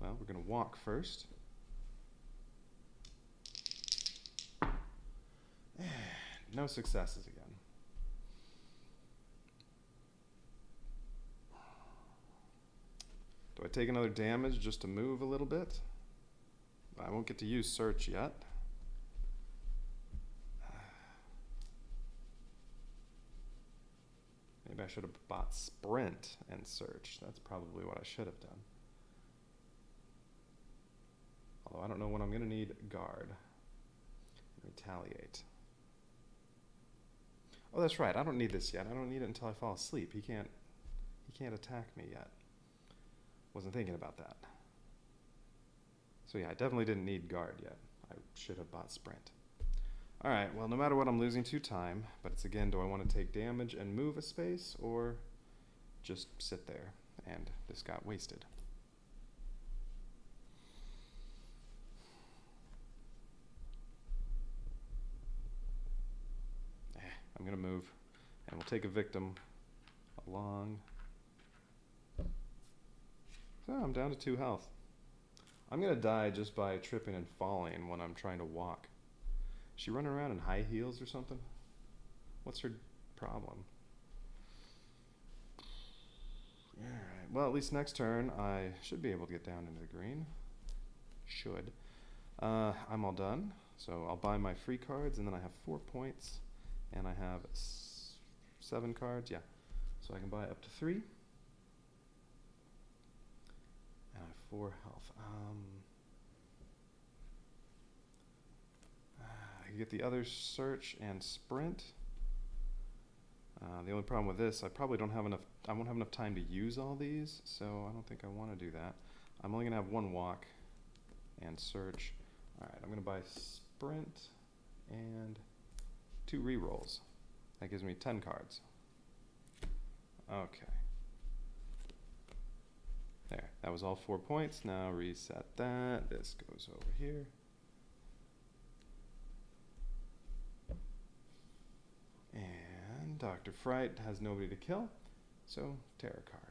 Well, we're going to walk first. And no successes again. Do I take another damage just to move a little bit? I won't get to use search yet. Maybe I should have bought sprint and search. That's probably what I should have done. Although I don't know when I'm going to need guard. Retaliate. Oh, that's right. I don't need this yet. I don't need it until I fall asleep. He can't attack me yet. Wasn't thinking about that. So yeah, I definitely didn't need guard yet. I should have bought sprint. Alright, well, no matter what, I'm losing 2 time. But it's again, do I want to take damage and move a space, or just sit there? And this got wasted. I'm going to move, and we'll take a victim along. So I'm down to 2 health. I'm going to die just by tripping and falling when I'm trying to walk. Is she running around in high heels or something? What's her problem? Alright, well, at least next turn I should be able to get down into the green. Should. I'm all done, so I'll buy my free cards, and then I have 4 points. And I have 7 cards, yeah. So I can buy up to 3. And I have 4 health. could get the other search and sprint. The only problem with this, I probably don't have enough, I won't have enough time to use all these, so I don't think I want to do that. I'm only going to have one walk and search. Alright, I'm going to buy sprint and 2 rerolls. That gives me 10 cards. Okay. There, that was all 4 points. Now reset that. This goes over here. And Dr. Fright has nobody to kill, so terror card.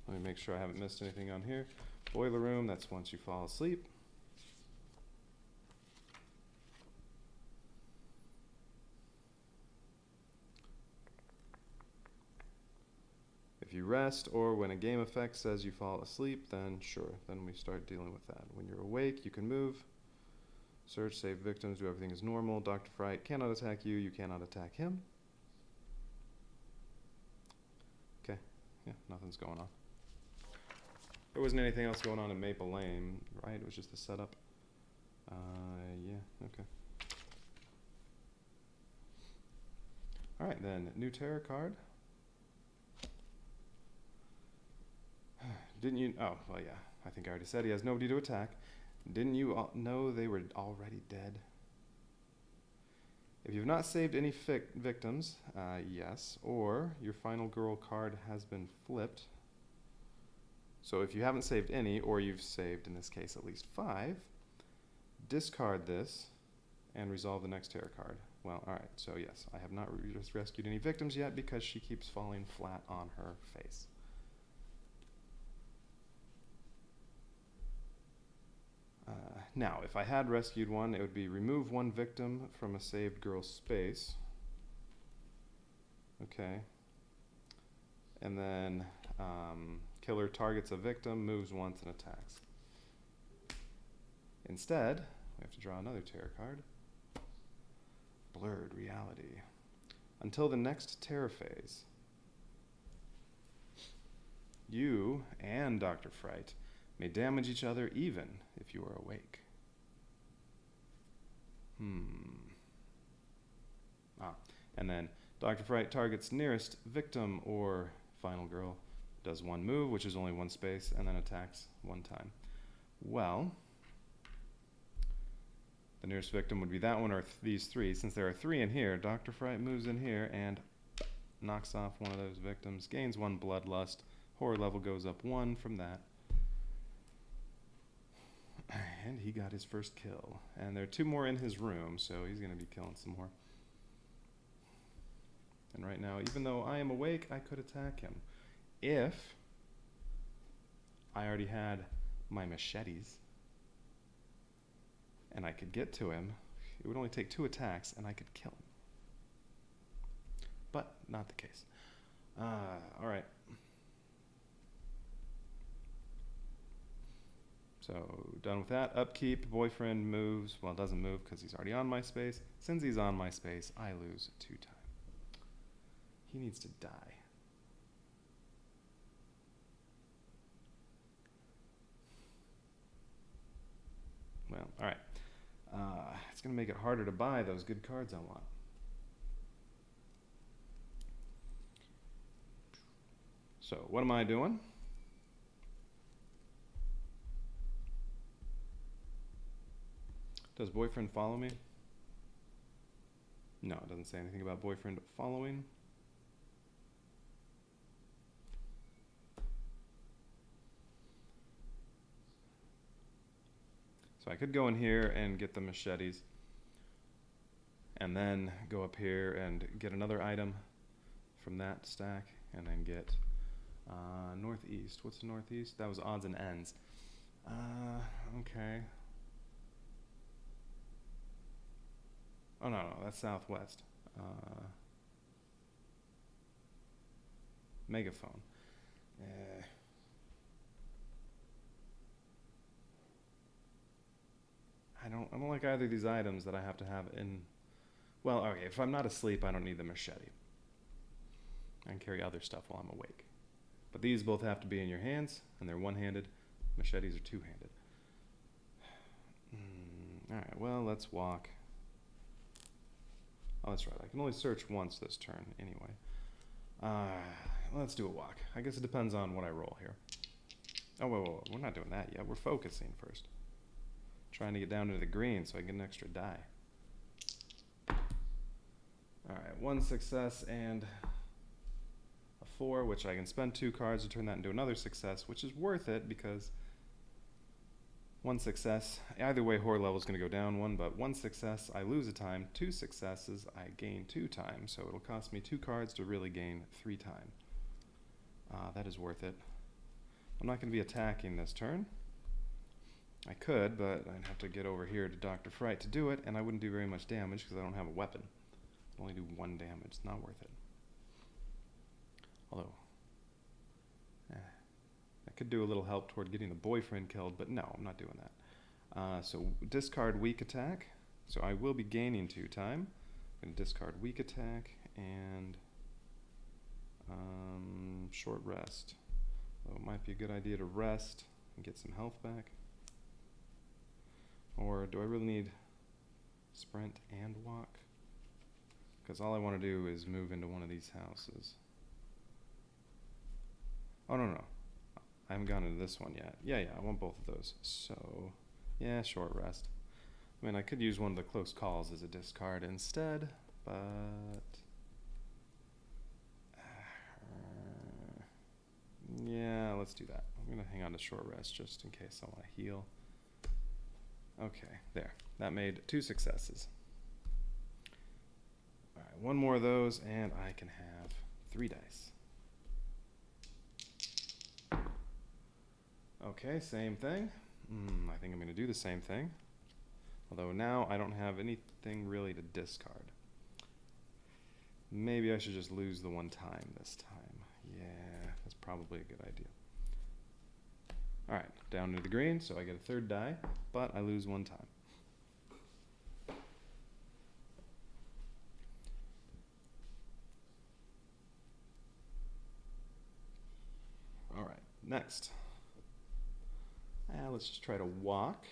Let me make sure I haven't missed anything on here. Boiler room, that's once you fall asleep. If you rest, or when a game effect says you fall asleep, then sure, then we start dealing with that. When you're awake, you can move. Search, save victims, do everything is normal. Dr. Fright cannot attack you, you cannot attack him. Okay, yeah, nothing's going on. There wasn't anything else going on in Maple Lane, right? It was just the setup. Yeah, okay. Alright then, new terror card. Didn't you, oh, well yeah, I think I already said he has nobody to attack. Didn't you all know they were already dead? If you've not saved any victims, yes, or your final girl card has been flipped. So if you haven't saved any, or you've saved, in this case, at least 5, discard this and resolve the next terror card. Well, alright, so yes, I have not rescued any victims yet because she keeps falling flat on her face. Now, if I had rescued one, it would be remove 1 victim from a saved girl's space. Okay. And then killer targets a victim, moves once, and attacks. Instead, we have to draw another terror card. Blurred reality. Until the next terror phase, you and Dr. Fright may damage each other even if you are awake. And then Dr. Fright targets nearest victim or final girl, does 1 move, which is only 1 space, and then attacks 1 time. Well, the nearest victim would be that one or these 3. Since there are 3 in here, Dr. Fright moves in here and knocks off one of those victims, gains 1 bloodlust, horror level goes up 1 from that. And he got his first kill. And there are 2 more in his room, so he's going to be killing some more. And right now, even though I am awake, I could attack him. If I already had my machetes and I could get to him, it would only take 2 attacks and I could kill him. But not the case. Alright. So, done with that. Upkeep, boyfriend moves. Well, doesn't move because he's already on my space. Since he's on my space, I lose 2 times. He needs to die. Well, alright. It's going to make it harder to buy those good cards I want. So, what am I doing? Does boyfriend follow me? No, it doesn't say anything about boyfriend following. So I could go in here and get the machetes and then go up here and get another item from that stack and then get northeast. What's the northeast? That was odds and ends. Okay. Oh, no, that's southwest. Megaphone. I don't like either of these items that I have to have in... Well, okay, if I'm not asleep, I don't need the machete. I can carry other stuff while I'm awake. But these both have to be in your hands, and they're one-handed. Machetes are two-handed. Alright, well, let's walk. Oh, that's right. I can only search once this turn, anyway. Let's do a walk. I guess it depends on what I roll here. Oh, whoa. We're not doing that yet. We're focusing first. Trying to get down into the green so I can get an extra die. Alright, 1 success and a 4, which I can spend 2 cards to turn that into another success, which is worth it because 1 success, either way horde level is going to go down 1, but 1 success I lose a time, 2 successes I gain 2 times, so it'll cost me 2 cards to really gain 3 times. That is worth it. I'm not going to be attacking this turn. I could, but I'd have to get over here to Dr. Fright to do it, and I wouldn't do very much damage because I don't have a weapon. I only do 1 damage. It's not worth it. Although, I could do a little help toward getting the boyfriend killed, but no, I'm not doing that. So discard weak attack. So I will be gaining 2 time. I'm going to discard weak attack and short rest. So it might be a good idea to rest and get some health back. Or do I really need sprint and walk? Because all I want to do is move into one of these houses. Oh, no. I haven't gone into this one yet. Yeah, I want both of those. So, yeah, short rest. I mean, I could use one of the close calls as a discard instead, but yeah, let's do that. I'm going to hang on to short rest just in case I want to heal. Okay, there. That made 2 successes. All right, 1 more of those, and I can have 3 dice. Okay, same thing. I think I'm going to do the same thing. Although now I don't have anything really to discard. Maybe I should just lose the 1 time this time. Yeah, that's probably a good idea. Alright, down into the green, so I get a 3rd die, but I lose 1 time. Alright, next. Let's just try to walk.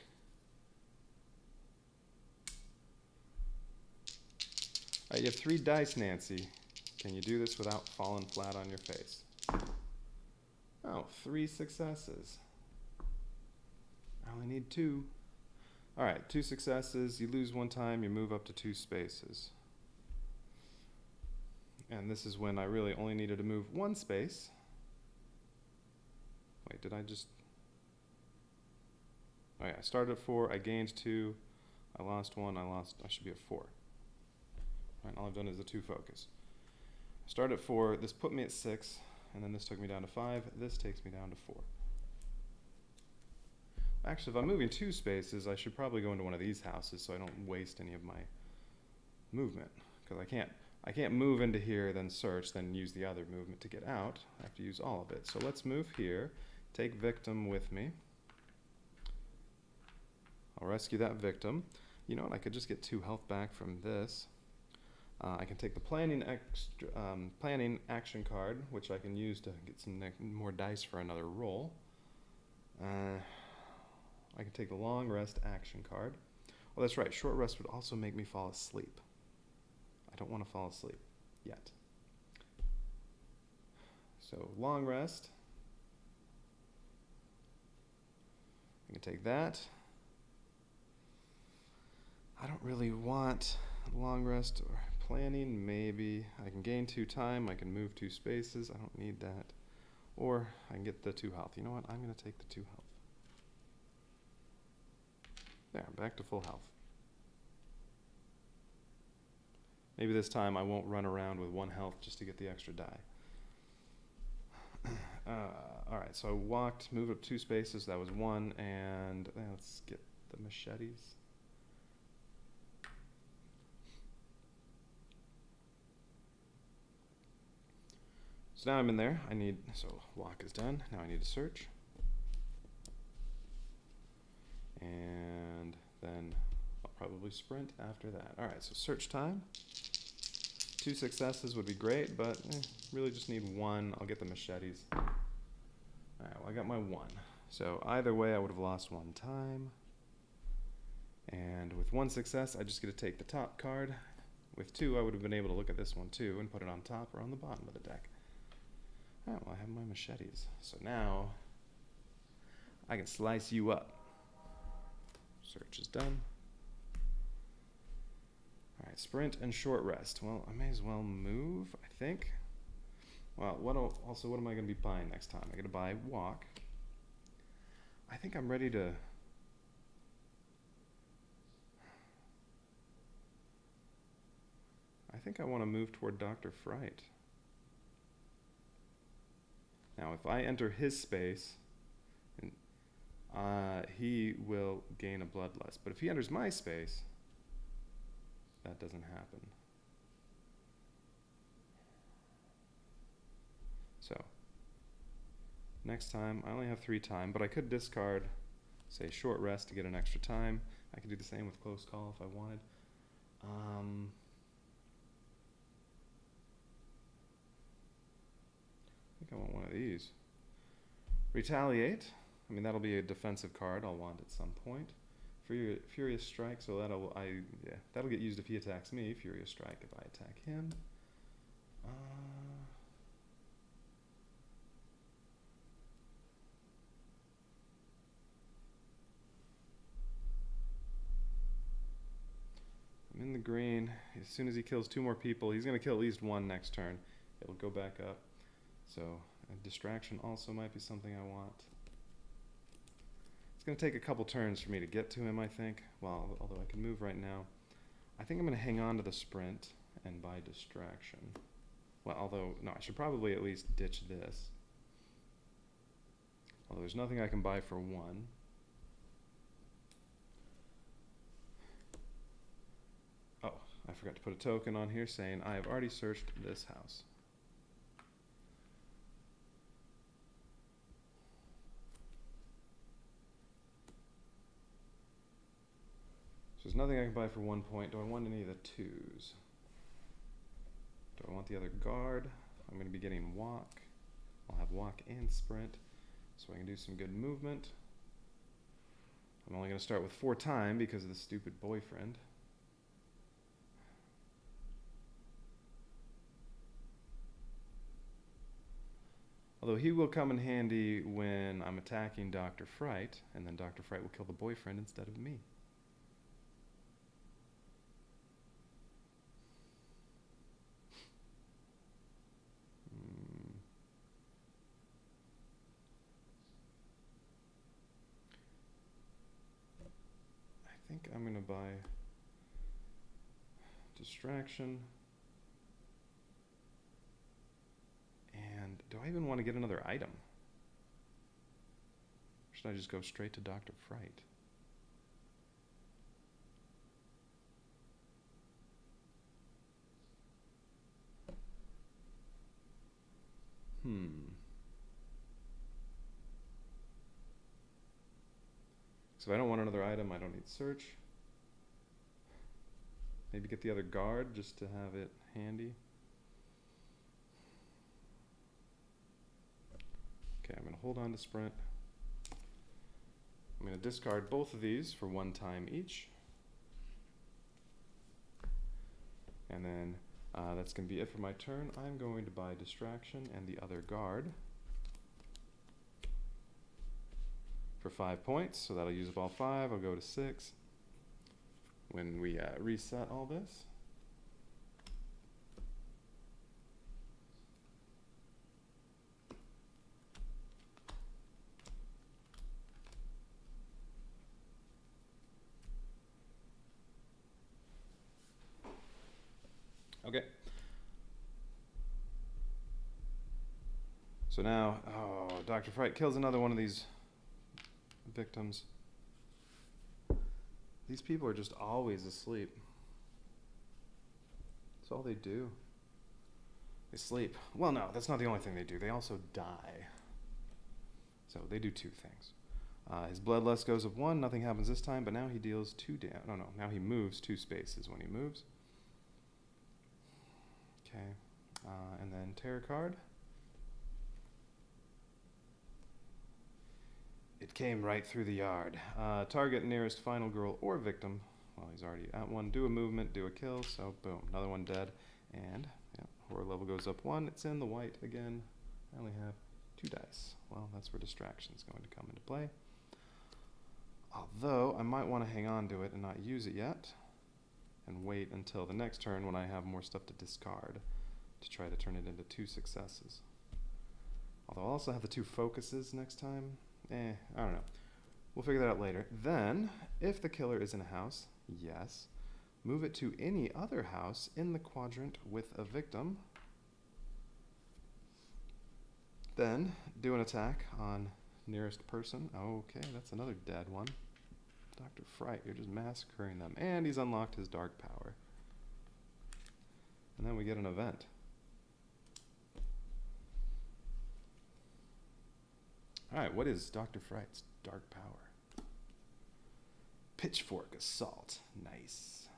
You have 3 dice, Nancy. Can you do this without falling flat on your face? Oh, 3 successes. I only need 2. Alright, 2 successes. You lose 1 time, you move up to 2 spaces. And this is when I really only needed to move 1 space. Wait, did I just... Oh yeah, I started at 4, I gained 2, I lost 1, I should be at 4. Right, all I've done is the 2 focus. I started at 4, this put me at 6, and then this took me down to 5, this takes me down to 4. Actually, if I'm moving 2 spaces, I should probably go into one of these houses so I don't waste any of my movement. Because I can't move into here, then search, then use the other movement to get out. I have to use all of it. So let's move here, take victim with me. I'll rescue that victim. You know what, I could just get 2 health back from this. I can take the planning action card, which I can use to get some more dice for another roll. I can take the long rest action card. Oh, that's right, short rest would also make me fall asleep. I don't want to fall asleep yet. So long rest. I can take that. I don't really want long rest or planning, maybe. I can gain 2 time, I can move 2 spaces, I don't need that. Or I can get the 2 health. You know what, I'm going to take the 2 health. There, I'm back to full health. Maybe this time I won't run around with 1 health just to get the extra die. Alright, so I walked, moved up 2 spaces, that was 1, and let's get the machetes. So now I'm in there. So walk is done. Now I need to search. And then I'll probably sprint after that. All right, so search time. 2 successes would be great, but really just need 1. I'll get the machetes. got my 1. So either way, I would have lost 1 time. And with 1 success, I just get to take the top card. With 2, I would have been able to look at this one too and put it on top or on the bottom of the deck. Oh, well, I have my machetes. So now, I can slice you up. Search is done. Alright, sprint and short rest. Well, I may as well move, I think. Well, what am I going to be buying next time? I'm going to buy walk. I think I'm ready to... I think I want to move toward Dr. Fright. Now, if I enter his space, he will gain a bloodlust. But if he enters my space, that doesn't happen. So, next time, I only have 3 time, but I could discard, say, short rest to get an extra time. I could do the same with close call if I wanted. I think I want one of these. Retaliate. I mean, that'll be a defensive card I'll want at some point. Furious Strike, so that'll get used if he attacks me. Furious Strike if I attack him. I'm in the green. As soon as he kills 2 more people, he's going to kill at least 1 next turn. It'll go back up. So a distraction also might be something I want. It's going to take a couple turns for me to get to him, I think. Well, although I can move right now. I think I'm going to hang on to the sprint and buy distraction. Well, although, no, I should probably at least ditch this. Although there's nothing I can buy for 1. Oh, I forgot to put a token on here saying I have already searched this house. So there's nothing I can buy for 1 point. Do I want any of the 2s? Do I want the other guard? I'm going to be getting walk. I'll have walk and sprint, so I can do some good movement. I'm only going to start with 4 time because of the stupid boyfriend. Although he will come in handy when I'm attacking Dr. Fright, and then Dr. Fright will kill the boyfriend instead of me. I think I'm going to buy distraction. And do I even want to get another item? Or should I just go straight to Dr. Fright? So if I don't want another item, I don't need search. Maybe get the other guard just to have it handy. Okay, I'm going to hold on to sprint. I'm going to discard both of these for 1 time each. And then that's going to be it for my turn. I'm going to buy distraction and the other guard for 5 points. So that'll use up all 5. I'll go to 6 when we reset all this. Okay. So now, Dr. Fright kills another one of these victims. These people are just always asleep. That's all they do. They sleep. Well, no, that's not the only thing they do. They also die. So they do 2 things. His bloodlust goes up 1. Nothing happens this time, but now he deals 2 damage. No, now he moves 2 spaces when he moves. Okay, and then terror card. came right through the yard. Target nearest final girl or victim. Well, he's already at one. Do a movement, do a kill, so boom, another one dead. And yeah, horror level goes up 1. It's in the white again. I only have 2 dice. Well, that's where distraction's going to come into play. Although, I might want to hang on to it and not use it yet, and wait until the next turn when I have more stuff to discard to try to turn it into 2 successes. Although I'll also have the 2 focuses next time. I don't know. We'll figure that out later. Then, if the killer is in a house, yes, move it to any other house in the quadrant with a victim. Then, do an attack on nearest person. Okay, that's another dead one. Dr. Fright, you're just massacring them. And he's unlocked his dark power. And then we get an event. Alright, what is Dr. Fright's dark power? Pitchfork Assault. Nice.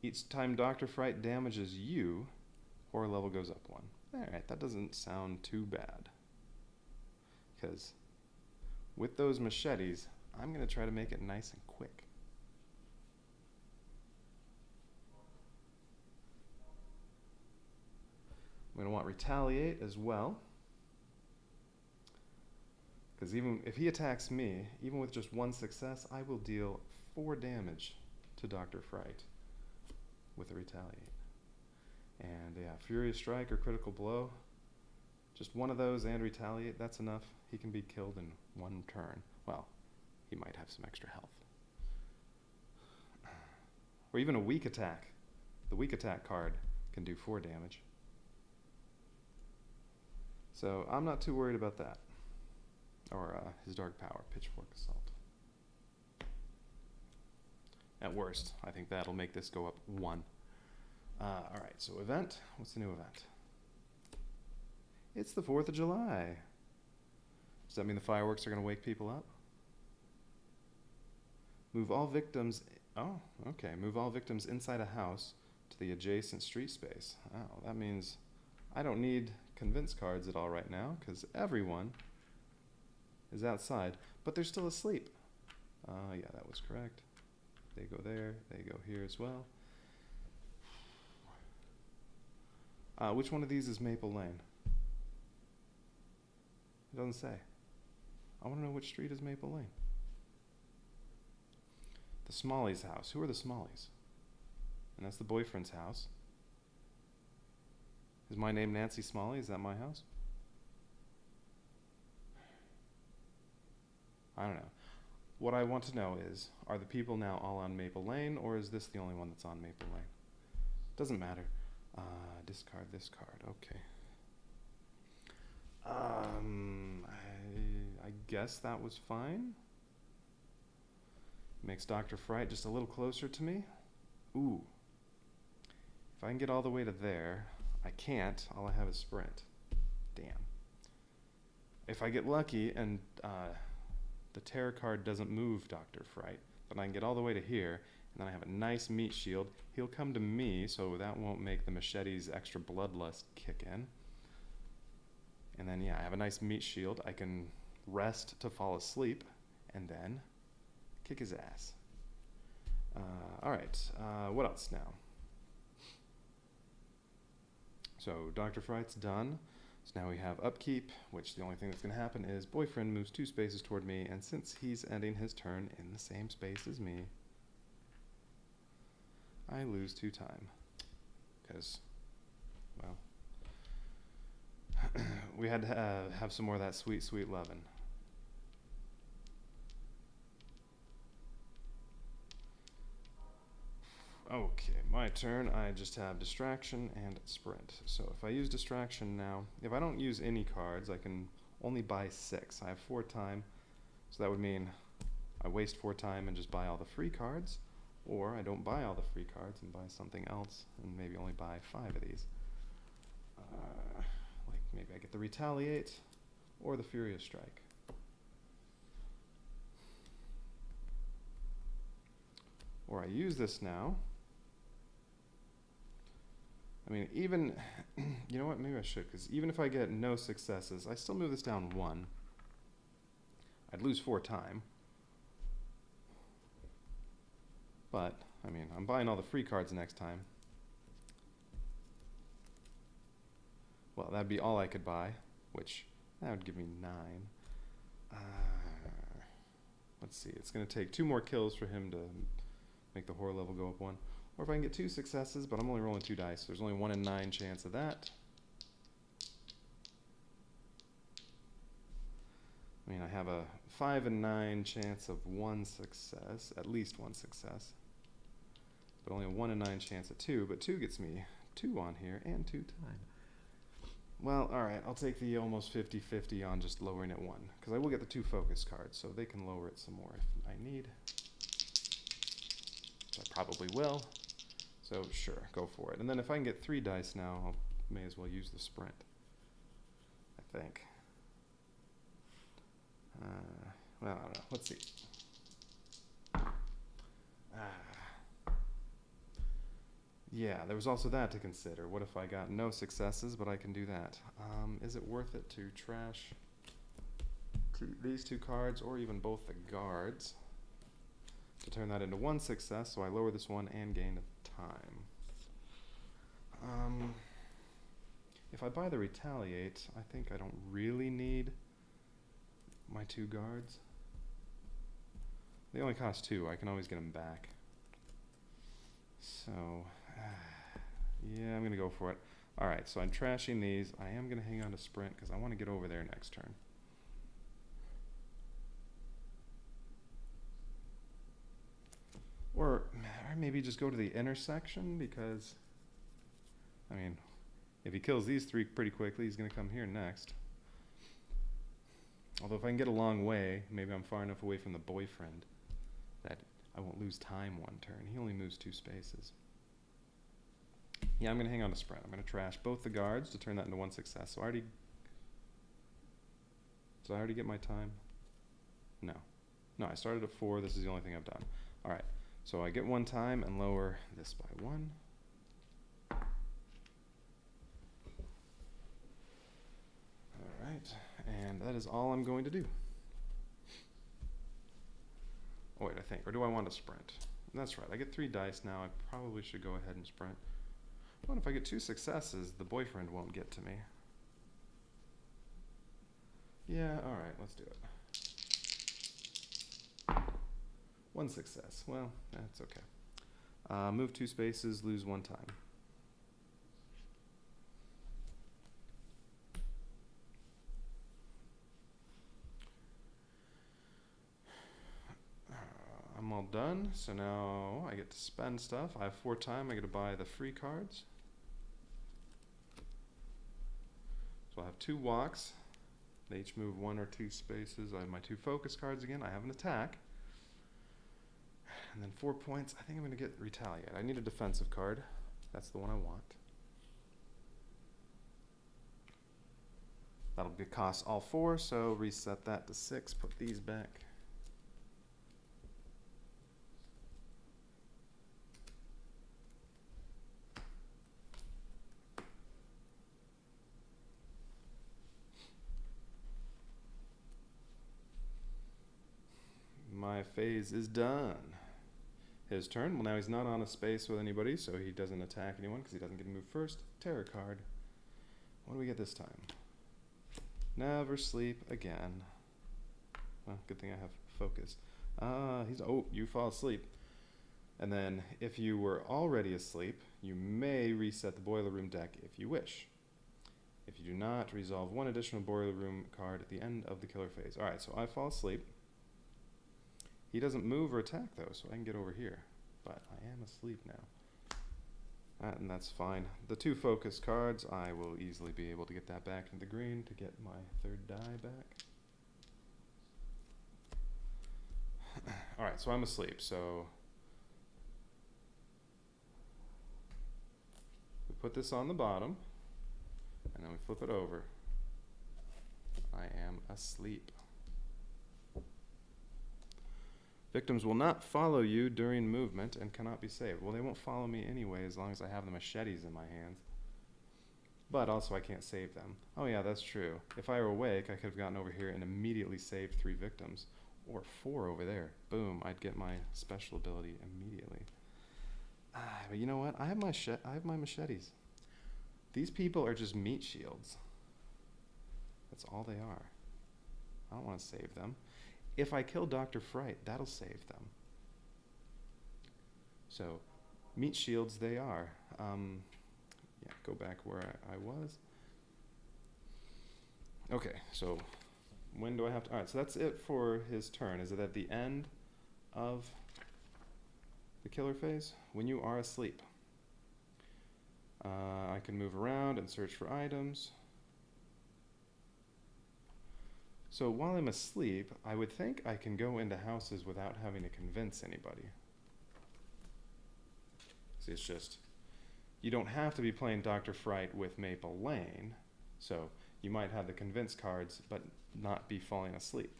Each time Dr. Fright damages you, horror level goes up 1. Alright, that doesn't sound too bad. Because with those machetes, I'm going to try to make it nice and quick. I'm going to want Retaliate as well. Because even if he attacks me, even with just 1 success, I will deal 4 damage to Dr. Fright with a Retaliate. And yeah, Furious Strike or Critical Blow, just 1 of those and Retaliate, that's enough. He can be killed in 1 turn. Well, he might have some extra health. Or even a weak attack. The weak attack card can do 4 damage. So I'm not too worried about that. Or his dark power, Pitchfork Assault. At worst, I think that'll make this go up 1. Alright, so event. What's the new event? It's the 4th of July. Does that mean the fireworks are going to wake people up? Move all victims... Oh, okay. Move all victims inside a house to the adjacent street space. Oh, that means I don't need convince cards at all right now, because everyone is outside, but they're still asleep. Yeah, that was correct. They go there, they go here as well. Which one of these is Maple Lane? It doesn't say. I want to know which street is Maple Lane. The Smalley's house. Who are the Smalleys? And that's the boyfriend's house. Is my name Nancy Smalley? Is that my house? I don't know. What I want to know is, are the people now all on Maple Lane, or is this the only one that's on Maple Lane? Doesn't matter. Discard this card. Okay. I guess that was fine. Makes Dr. Fright just a little closer to me. Ooh. If I can get all the way to there, I can't. All I have is sprint. Damn. If I get lucky and the terror card doesn't move Dr. Fright, then I can get all the way to here, and then I have a nice meat shield. He'll come to me, so that won't make the machete's extra bloodlust kick in. And then, yeah, I have a nice meat shield. I can rest to fall asleep, and then kick his ass. Alright, what else now? So, Dr. Fright's done. So now we have upkeep, which the only thing that's going to happen is boyfriend moves 2 spaces toward me, and since he's ending his turn in the same space as me, I lose 2 time. Because, well, we had to have some more of that sweet, sweet lovin'. Okay, my turn. I just have distraction and sprint. So if I use distraction now, if I don't use any cards, I can only buy 6. I have 4 time, so that would mean I waste 4 time and just buy all the free cards, or I don't buy all the free cards and buy something else and maybe only buy 5 of these. Like maybe I get the Retaliate or the Furious Strike. Or I use this now. I mean, even, you know what, maybe I should, because even if I get no successes, I still move this down 1. I'd lose 4 time. But, I mean, I'm buying all the free cards next time. Well, that'd be all I could buy, which that would give me 9. Let's see, it's going to take 2 more kills for him to make the horror level go up 1. Or if I can get 2 successes, but I'm only rolling 2 dice. There's only 1 in 9 chance of that. I mean, I have a 5 in 9 chance of 1 success, at least 1 success. But only a 1 in 9 chance of 2, but 2 gets me 2 on here and 2 time. Well, alright, I'll take the almost 50-50 on just lowering it 1, because I will get the 2 focus cards, so they can lower it some more if I need. So I probably will. So sure, go for it. And then if I can get 3 dice now, I may as well use the sprint, I think. Well, I don't know. Let's see. Yeah, there was also that to consider. What if I got no successes, but I can do that? Is it worth it to trash these 2 cards, or even both the guards, to turn that into 1 success, so I lower this 1 and gain time? If I buy the retaliate, I think I don't really need my 2 guards. They only cost 2. I can always get them back. So, yeah, I'm going to go for it. Alright, so I'm trashing these. I am going to hang on to sprint because I want to get over there next turn. Or maybe just go to the intersection, because, I mean, if he kills these 3 pretty quickly, he's going to come here next. Although if I can get a long way, maybe I'm far enough away from the boyfriend that I won't lose time 1 turn. He only moves 2 spaces. Yeah, I'm going to hang on to sprint. I'm going to trash both the guards to turn that into 1 success. So did I already get my time? No. No, I started at 4. This is the only thing I've done. Alright, so I get 1 time and lower this by 1. Alright, and that is all I'm going to do. Oh wait, I think, or do I want to sprint? That's right, I get 3 dice now. I probably should go ahead and sprint. What if I get 2 successes? The boyfriend won't get to me. Yeah, alright, let's do it. 1 success. Well, that's okay. Move 2 spaces, lose 1 time. I'm all done, so now I get to spend stuff. I have 4 time. I get to buy the free cards. So I'll have 2 walks. They each move 1 or 2 spaces. I have my 2 focus cards again. I have an attack. And then 4 points. I think I'm going to get retaliate. I need a defensive card. That's the one I want. That'll be cost all 4, so reset that to 6. Put these back. My phase is done. His turn. Well, now he's not on a space with anybody, so he doesn't attack anyone because he doesn't get to move first. Terror card. What do we get this time? Never sleep again. Well, good thing I have focus. Oh, you fall asleep. And then, if you were already asleep, you may reset the boiler room deck if you wish. If you do not, resolve 1 additional boiler room card at the end of the killer phase. Alright, so I fall asleep. He doesn't move or attack, though, so I can get over here. But I am asleep now. And that's fine. The 2 focus cards, I will easily be able to get that back into the green to get my 3rd die back. Alright, so I'm asleep, so we put this on the bottom, and then we flip it over. I am asleep. Victims will not follow you during movement and cannot be saved. Well, they won't follow me anyway as long as I have the machetes in my hands. But also I can't save them. Oh yeah, that's true. If I were awake, I could have gotten over here and immediately saved 3 victims. Or 4 over there. Boom, I'd get my special ability immediately. But you know what? I have my machetes. These people are just meat shields. That's all they are. I don't want to save them. If I kill Dr. Fright, that'll save them. So, meat shields they are. Yeah, go back where I was. Okay, so when do I have to... Alright, so that's it for his turn. Is it at the end of the killer phase? When you are asleep. I can move around and search for items. So while I'm asleep, I would think I can go into houses without having to convince anybody. See, it's just, you don't have to be playing Dr. Fright with Maple Lane, so you might have the convince cards but not be falling asleep.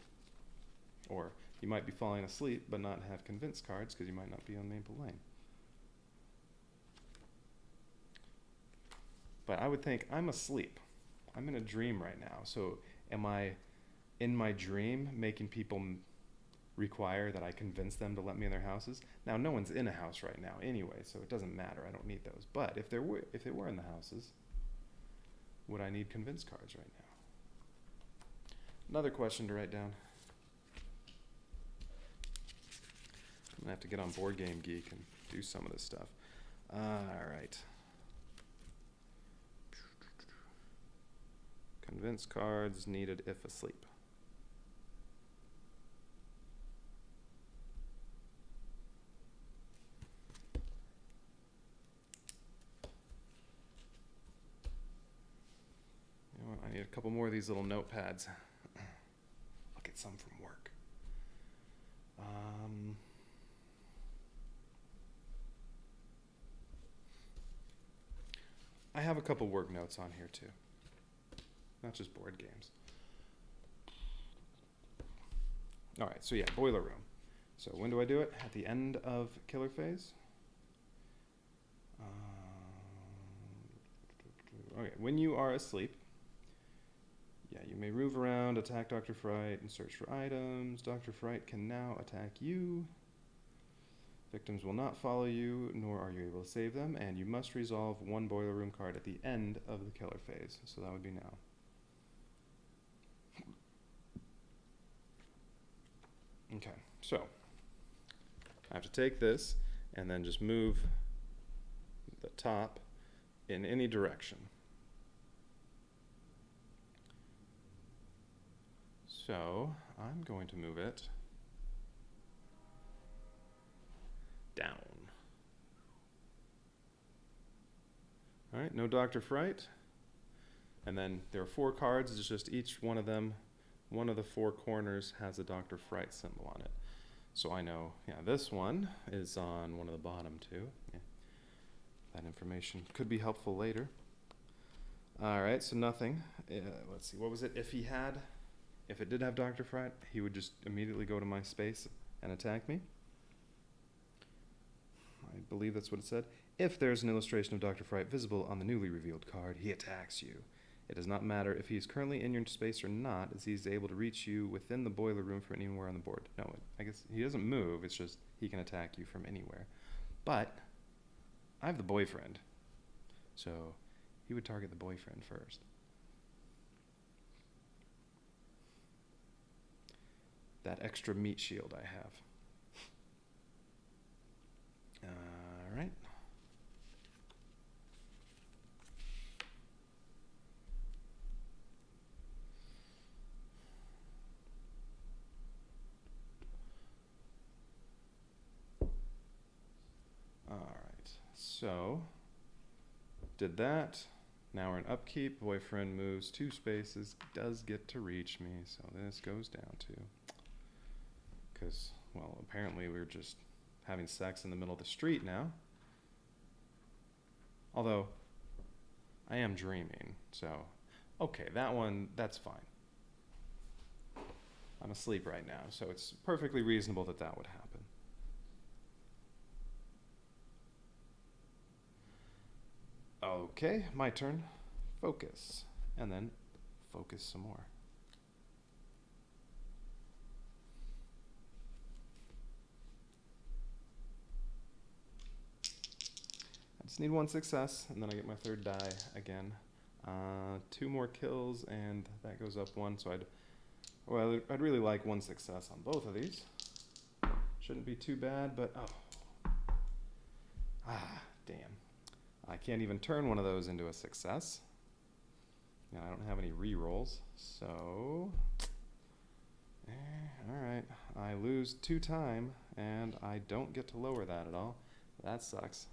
Or you might be falling asleep but not have convince cards because you might not be on Maple Lane. But I would think I'm asleep. I'm in a dream right now, so am I in my dream making people require that I convince them to let me in their houses? Now, no one's in a house right now anyway, so it doesn't matter. I don't need those. But if they were in the houses, would I need convince cards right now? Another question to write down. I'm gonna have to get on Board Game Geek and do some of this stuff. All right. Convince cards needed if asleep. I need a couple more of these little notepads. I'll get some from work. I have a couple work notes on here too. Not just board games. Alright, so yeah, boiler room. So when do I do it? At the end of killer phase? Okay, when you are asleep, yeah, you may move around, attack Dr. Fright, and search for items. Dr. Fright can now attack you. Victims will not follow you, nor are you able to save them, and you must resolve 1 boiler room card at the end of the killer phase. So that would be now. Okay, so I have to take this and then just move the top in any direction. So I'm going to move it down. All right, no Dr. Fright. And then there are 4 cards. It's just each one of them, one of the 4 corners has a Dr. Fright symbol on it. So I know, yeah, this one is on one of the bottom too. Yeah. That information could be helpful later. All right, so nothing. Let's see, what was it? If it did have Dr. Fright, he would just immediately go to my space and attack me. I believe that's what it said. If there's an illustration of Dr. Fright visible on the newly revealed card, he attacks you. It does not matter if he is currently in your space or not, as he is able to reach you within the boiler room from anywhere on the board. No, I guess he doesn't move, it's just he can attack you from anywhere. But I have the boyfriend, so he would target the boyfriend first. That extra meat shield I have. All right. All right, so did that. Now we're in upkeep. Boyfriend moves 2 spaces, does get to reach me, so this goes down to, because, well, apparently we're just having sex in the middle of the street now. Although, I am dreaming, so, okay, that one, that's fine. I'm asleep right now, so it's perfectly reasonable that that would happen. Okay, my turn. focus, and then focus some more. I just need one success, and then I get my third die again. 2 more kills, and that goes up 1, so I'd really like 1 success on both of these. Shouldn't be too bad, but damn. I can't even turn one of those into a success. And I don't have any re-rolls, so alright. I lose 2 time, and I don't get to lower that at all. That sucks.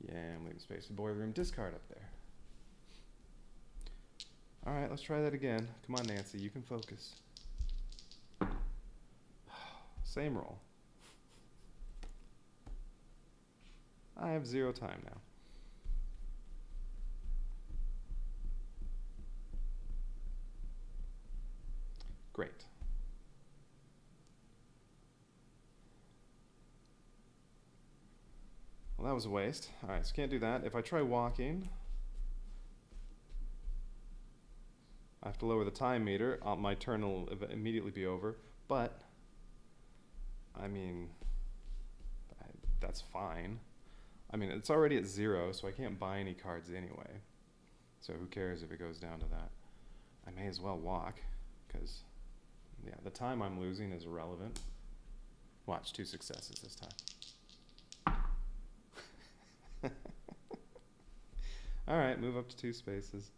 Yeah, I'm leaving space for boiler room discard up there. Alright, let's try that again. Come on, Nancy, you can focus. Same roll. I have 0 time now. Great. Well, that was a waste. Alright, so can't do that. If I try walking, I have to lower the time meter. My turn will immediately be over, but I mean, that's fine. I mean, it's already at 0, so I can't buy any cards anyway. So who cares if it goes down to that? I may as well walk, because, yeah, the time I'm losing is irrelevant. Watch, 2 successes this time. Alright, move up to 2 spaces.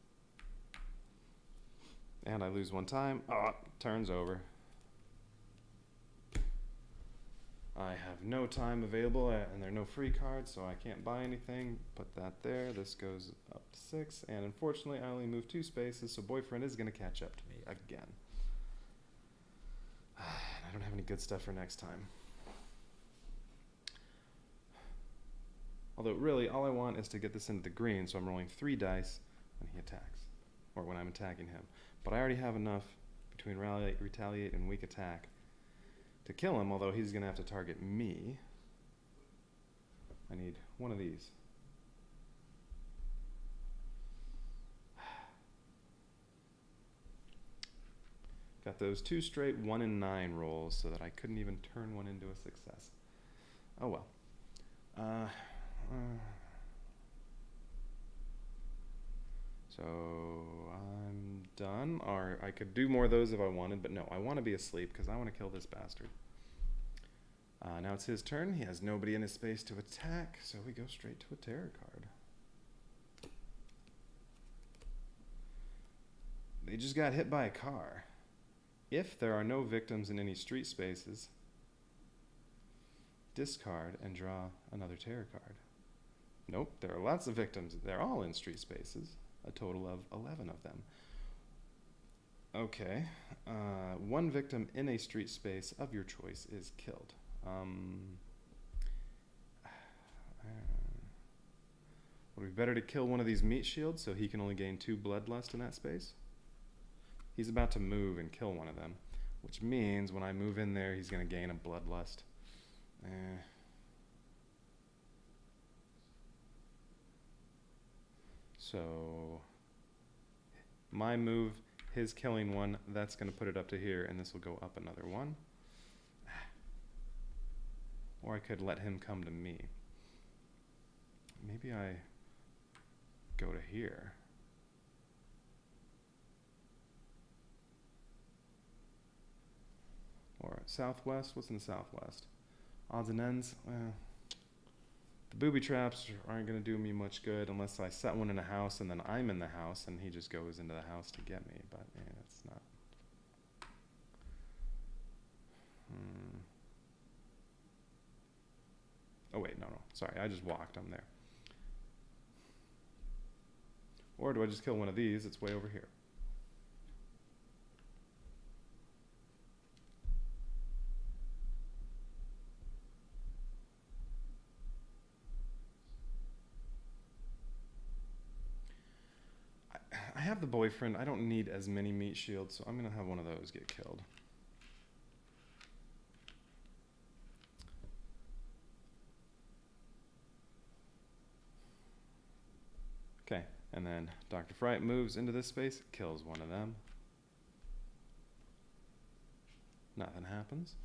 And I lose 1 time. Oh, turn's over. I have no time available, and there are no free cards, so I can't buy anything. Put that there. This goes up to 6, and unfortunately, I only moved 2 spaces, so boyfriend is going to catch up to me again. I don't have any good stuff for next time. Although, really, all I want is to get this into the green, so I'm rolling 3 dice when he attacks, or when I'm attacking him. But I already have enough between retaliate and weak attack to kill him, although he's going to have to target me. I need one of these. Got those 2 straight 1 and 9 rolls so that I couldn't even turn one into a success. Oh well. So I'm done, or I could do more of those if I wanted, but no, I want to be asleep because I want to kill this bastard. Now it's his turn. He has nobody in his space to attack, so we go straight to a terror card. They just got hit by a car. If there are no victims in any street spaces, discard and draw another terror card. Nope, there are lots of victims. They're all in street spaces. A total of 11 of them. Okay. 1 victim in a street space of your choice is killed. Would it be better to kill one of these meat shields so he can only gain 2 bloodlust in that space? He's about to move and kill one of them, which means when I move in there, he's going to gain a bloodlust. So my move, his killing one, that's going to put it up to here, and this will go up another 1. Or I could let him come to me. Maybe I go to here. Or southwest? What's in the southwest? Odds and ends? Well, the booby traps aren't going to do me much good unless I set one in a house and then I'm in the house and he just goes into the house to get me. But yeah, it's not. Oh wait, no. Sorry, I just walked. I'm there. Or do I just kill one of these? It's way over here. I have the boyfriend. I don't need as many meat shields, so I'm going to have one of those get killed. Okay, and then Dr. Fright moves into this space, kills one of them. Nothing happens.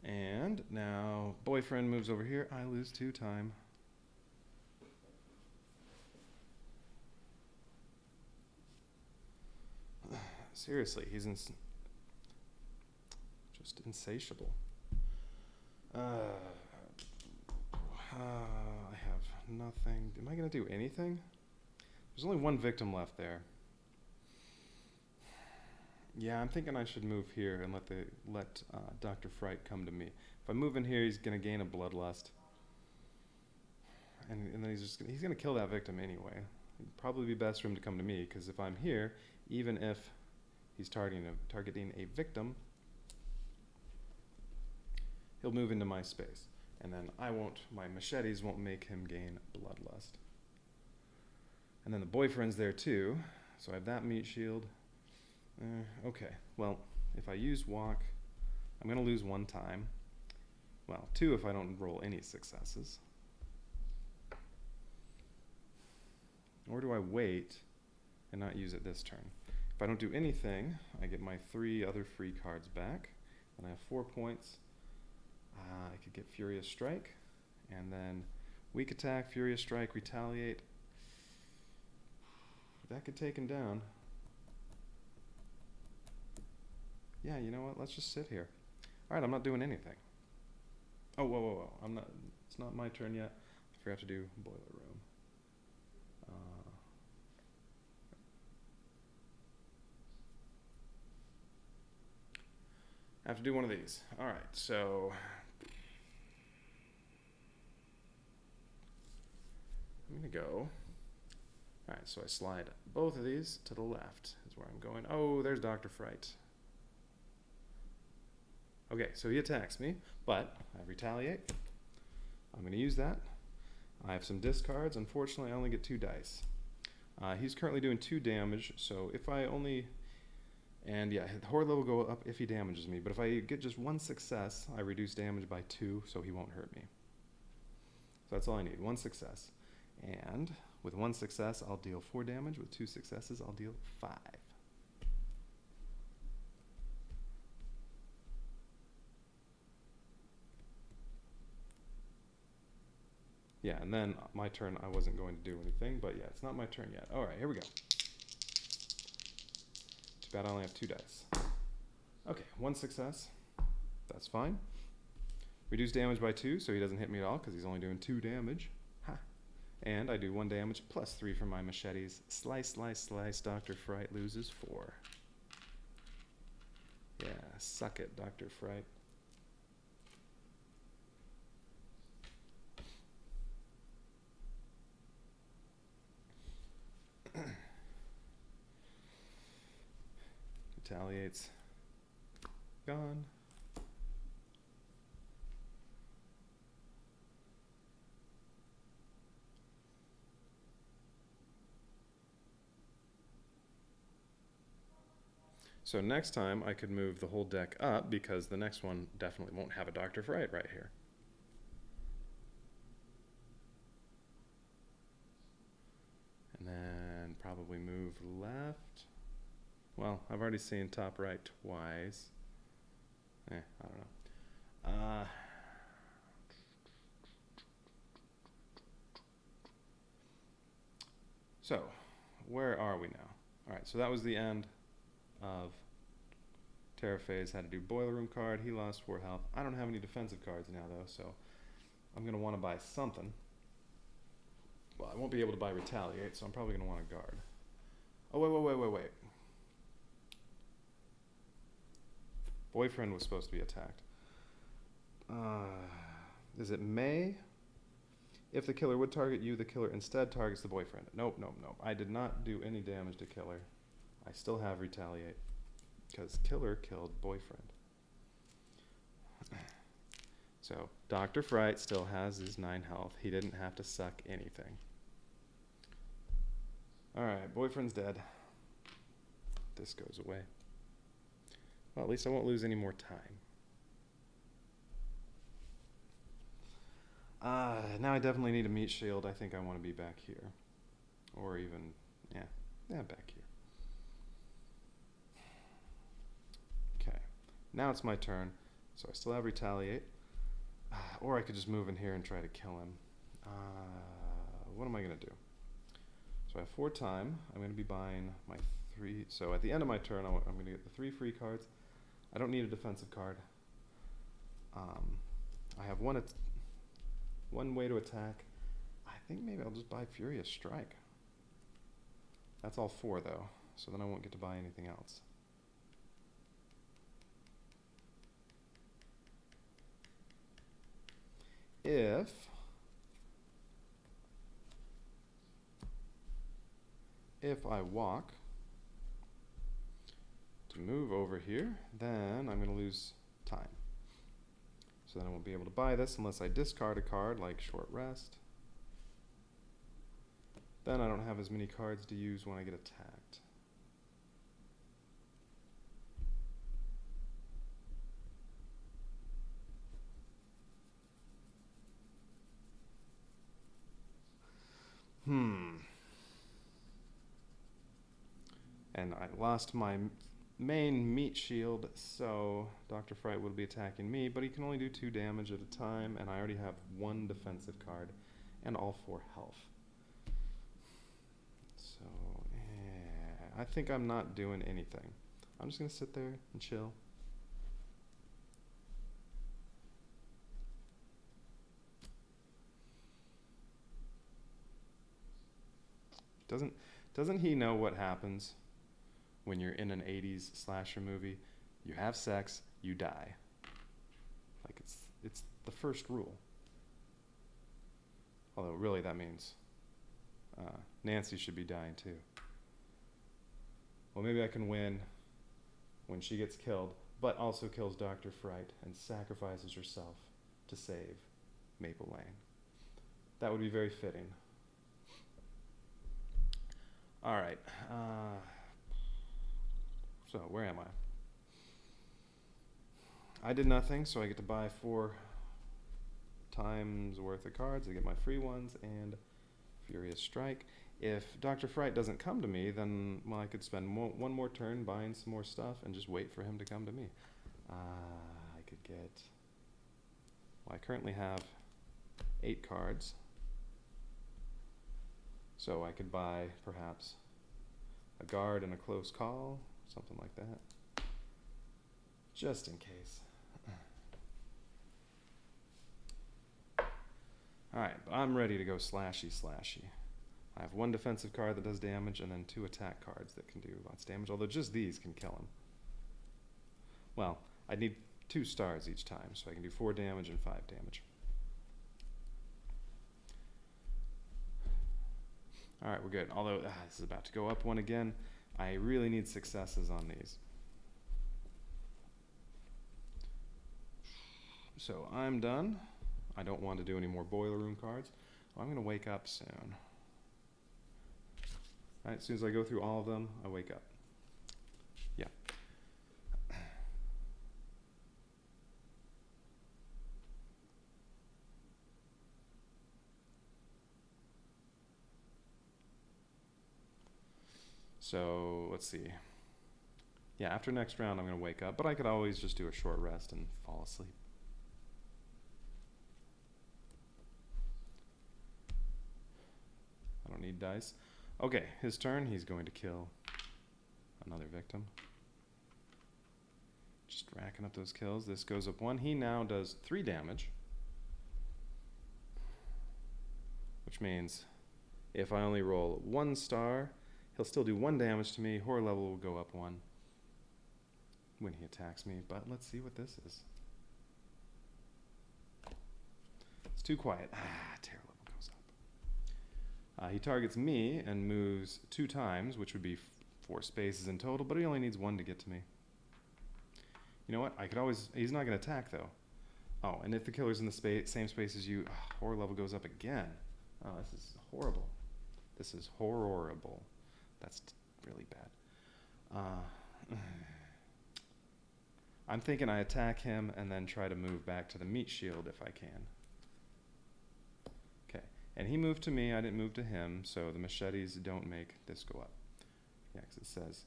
And now boyfriend moves over here. I lose 2 time. Seriously, he's just insatiable. I have nothing. Am I going to do anything? There's only 1 victim left there. Yeah, I'm thinking I should move here and let Dr. Fright come to me. If I move in here, he's going to gain a bloodlust. And then he's going to kill that victim anyway. It'd probably be best for him to come to me, because if I'm here, even if he's targeting a victim, he'll move into my space. And then my machetes won't make him gain bloodlust. And then the boyfriend's there too, so I have that meat shield. Okay, well, if I use walk, I'm going to lose 1 time. Well, 2 if I don't roll any successes. Or do I wait and not use it this turn? If I don't do anything, I get my 3 other free cards back, and I have 4 points. I could get Furious Strike, and then weak attack, Furious Strike, retaliate. That could take him down. Yeah, you know what? Let's just sit here. All right, I'm not doing anything. Oh, whoa. It's not my turn yet. I forgot to do Boiler Room. I have to do one of these. All right, so I'm going to go. All right, so I slide both of these to the left is where I'm going. Oh, there's Dr. Fright. Okay, so he attacks me, but I retaliate. I'm going to use that. I have some discards. Unfortunately, I only get 2 dice. He's currently doing 2 damage, so if I only... And yeah, the horde level will go up if he damages me, but if I get just 1 success, I reduce damage by 2, so he won't hurt me. So that's all I need, 1 success. And with 1 success, I'll deal 4 damage. With 2 successes, I'll deal 5. Yeah, and then my turn, I wasn't going to do anything, but yeah, it's not my turn yet. All right, here we go. Too bad I only have 2 dice. Okay, 1 success. That's fine. Reduce damage by 2, so he doesn't hit me at all, because he's only doing 2 damage. Ha! And I do 1 damage, plus 3 from my machetes. Slice, slice, slice. Dr. Fright loses 4. Yeah, suck it, Dr. Fright. Retaliates. Gone. So next time I could move the whole deck up, because the next one definitely won't have a Dr. Fright right here. And then probably move left. Well, I've already seen top right twice. I don't know. So, where are we now? All right, so that was the end of Terra Phase. Had to do Boiler Room card. He lost 4 health. I don't have any defensive cards now, though, so I'm going to want to buy something. Well, I won't be able to buy Retaliate, so I'm probably going to want to guard. Oh, wait. Boyfriend was supposed to be attacked. Is it May? If the killer would target you, the killer instead targets the boyfriend. Nope. I did not do any damage to killer. I still have Retaliate, because killer killed boyfriend. So Dr. Fright still has his 9 health. He didn't have to suck anything. Alright, boyfriend's dead. This goes away. Well, at least I won't lose any more time. Now I definitely need a meat shield. I think I want to be back here. Or even, yeah, back here. Okay, now it's my turn. So I still have retaliate. Or I could just move in here and try to kill him. What am I going to do? So I have 4 time. I'm going to be buying my 3. So at the end of my turn, I'm going to get the 3 free cards. I don't need a defensive card. I have one way to attack. I think maybe I'll just buy Furious Strike. That's all 4 though, so then I won't get to buy anything else. If I walk to move over here, then I'm going to lose time. So then I won't be able to buy this unless I discard a card like Short Rest. Then I don't have as many cards to use when I get attacked. And I lost my main meat shield, so Dr. Fright will be attacking me, but he can only do 2 damage at a time, and I already have 1 defensive card and all 4 health. So, I think I'm not doing anything. I'm just going to sit there and chill. Doesn't he know what happens when you're in an 80s slasher movie? You have sex, you die. Like it's the first rule. Although really that means Nancy should be dying too. Well, maybe I can win when she gets killed, but also kills Dr. Fright and sacrifices herself to save Maple Lane. That would be very fitting. All right. So where am I? I did nothing, so I get to buy 4 times worth of cards. I get my free ones and Furious Strike. If Dr. Fright doesn't come to me, then well, I could spend one more turn buying some more stuff and just wait for him to come to me. I could get... Well, I currently have 8 cards. So I could buy, perhaps, a guard and a close call, something like that, just in case. Alright, but I'm ready to go slashy. I have 1 defensive card that does damage, and then 2 attack cards that can do lots of damage, although just these can kill him. Well, I need 2 stars each time, so I can do 4 damage and 5 damage. Alright, we're good. Although, this is about to go up 1 again. I really need successes on these. So, I'm done. I don't want to do any more boiler room cards. Well, I'm going to wake up soon. Alright, as soon as I go through all of them, I wake up. Yeah. So, let's see. Yeah, after next round, I'm going to wake up, but I could always just do a short rest and fall asleep. I don't need dice. Okay, his turn. He's going to kill another victim. Just racking up those kills. This goes up 1. He now does 3 damage, which means if I only roll 1 star, he'll still do 1 damage to me. Horror level will go up 1 when he attacks me, but let's see what this is. It's too quiet. Terror level goes up. He targets me and moves 2 times, which would be 4 spaces in total, but he only needs 1 to get to me. You know what? I could always... He's not going to attack, though. Oh, and if the killer's in the same space as you, horror level goes up again. Oh, this is horrible. This is horrible. That's really bad. I'm thinking I attack him and then try to move back to the meat shield if I can. Okay, and he moved to me, I didn't move to him, so the machetes don't make this go up. Yeah, 'cause it says,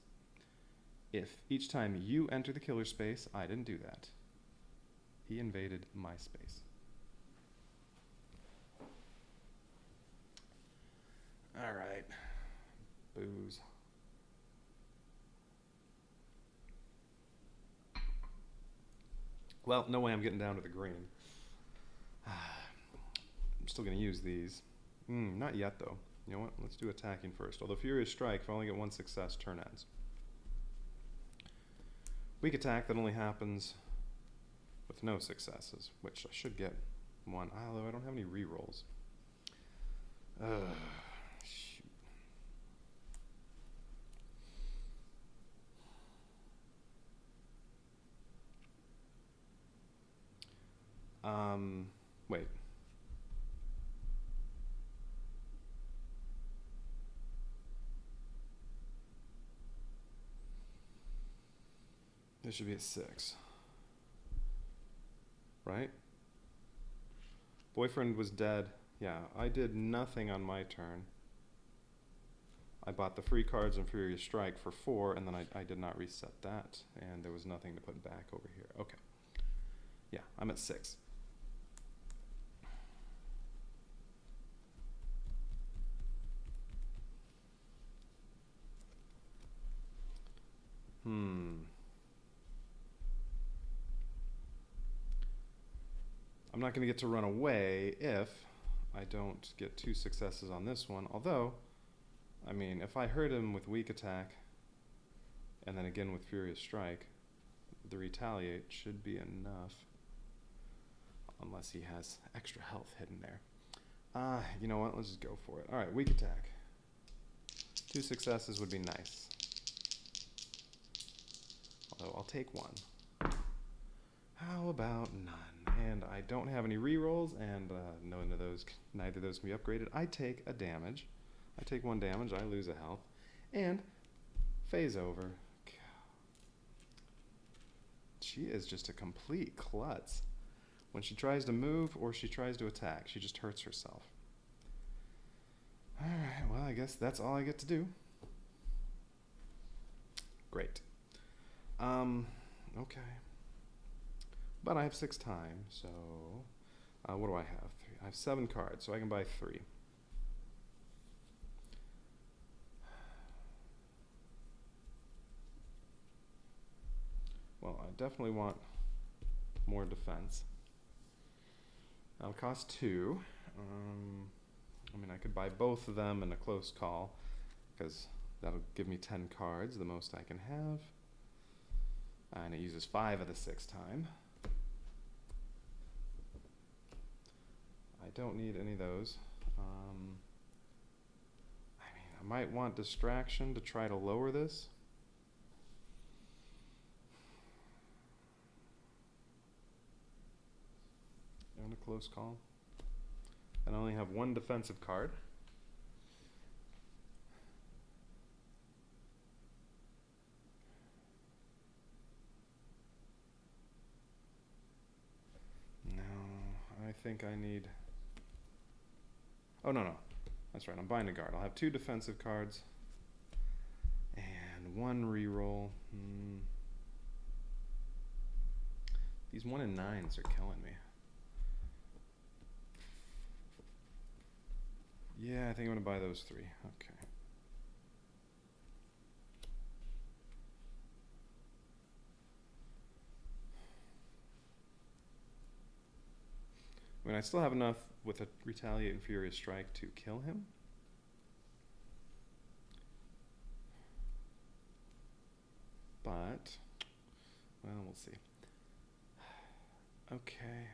if each time you enter the killer space, I didn't do that. He invaded my space. All right, booze. Well, no way I'm getting down to the green. I'm still going to use these. Not yet, though. You know what? Let's do attacking first. Although Furious Strike, if I only get one success, turn ends. Weak attack that only happens with no successes, which I should get one, although I don't have any rerolls. Shoot. Wait. This should be a 6. Right? Boyfriend was dead. Yeah, I did nothing on my turn. I bought the free cards and Furious Strike for 4, and then I did not reset that, and there was nothing to put back over here. Okay. Yeah, I'm at 6. I'm not going to get to run away if I don't get 2 successes on this one. Although, I mean, if I hurt him with weak attack and then again with Furious Strike, the retaliate should be enough. Unless he has extra health hidden there. You know what? Let's just go for it. All right, weak attack. 2 successes would be nice. Although I'll take 1. How about none? And I don't have any rerolls, and neither of those can be upgraded. I take a damage. I take 1 damage. I lose a health, and phase over. She is just a complete klutz. When she tries to move or she tries to attack, she just hurts herself. All right. Well, I guess that's all I get to do. Great. Okay. But I have 6 time, so what do I have? 3. I have 7 cards, so I can buy 3. Well, I definitely want more defense. That'll cost 2. I mean, I could buy both of them in a close call, because that'll give me 10 cards, the most I can have. And it uses 5 of the 6 time. I don't need any of those. I mean, I might want distraction to try to lower this. And a close call. And I only have 1 defensive card. No, I think I need... Oh, no. That's right, I'm buying a guard. I'll have 2 defensive cards and 1 reroll. These 1 and 9s are killing me. Yeah, I think I'm going to buy those 3. Okay. I mean, I still have enough with a Retaliate and Furious Strike to kill him. But, well, we'll see. Okay.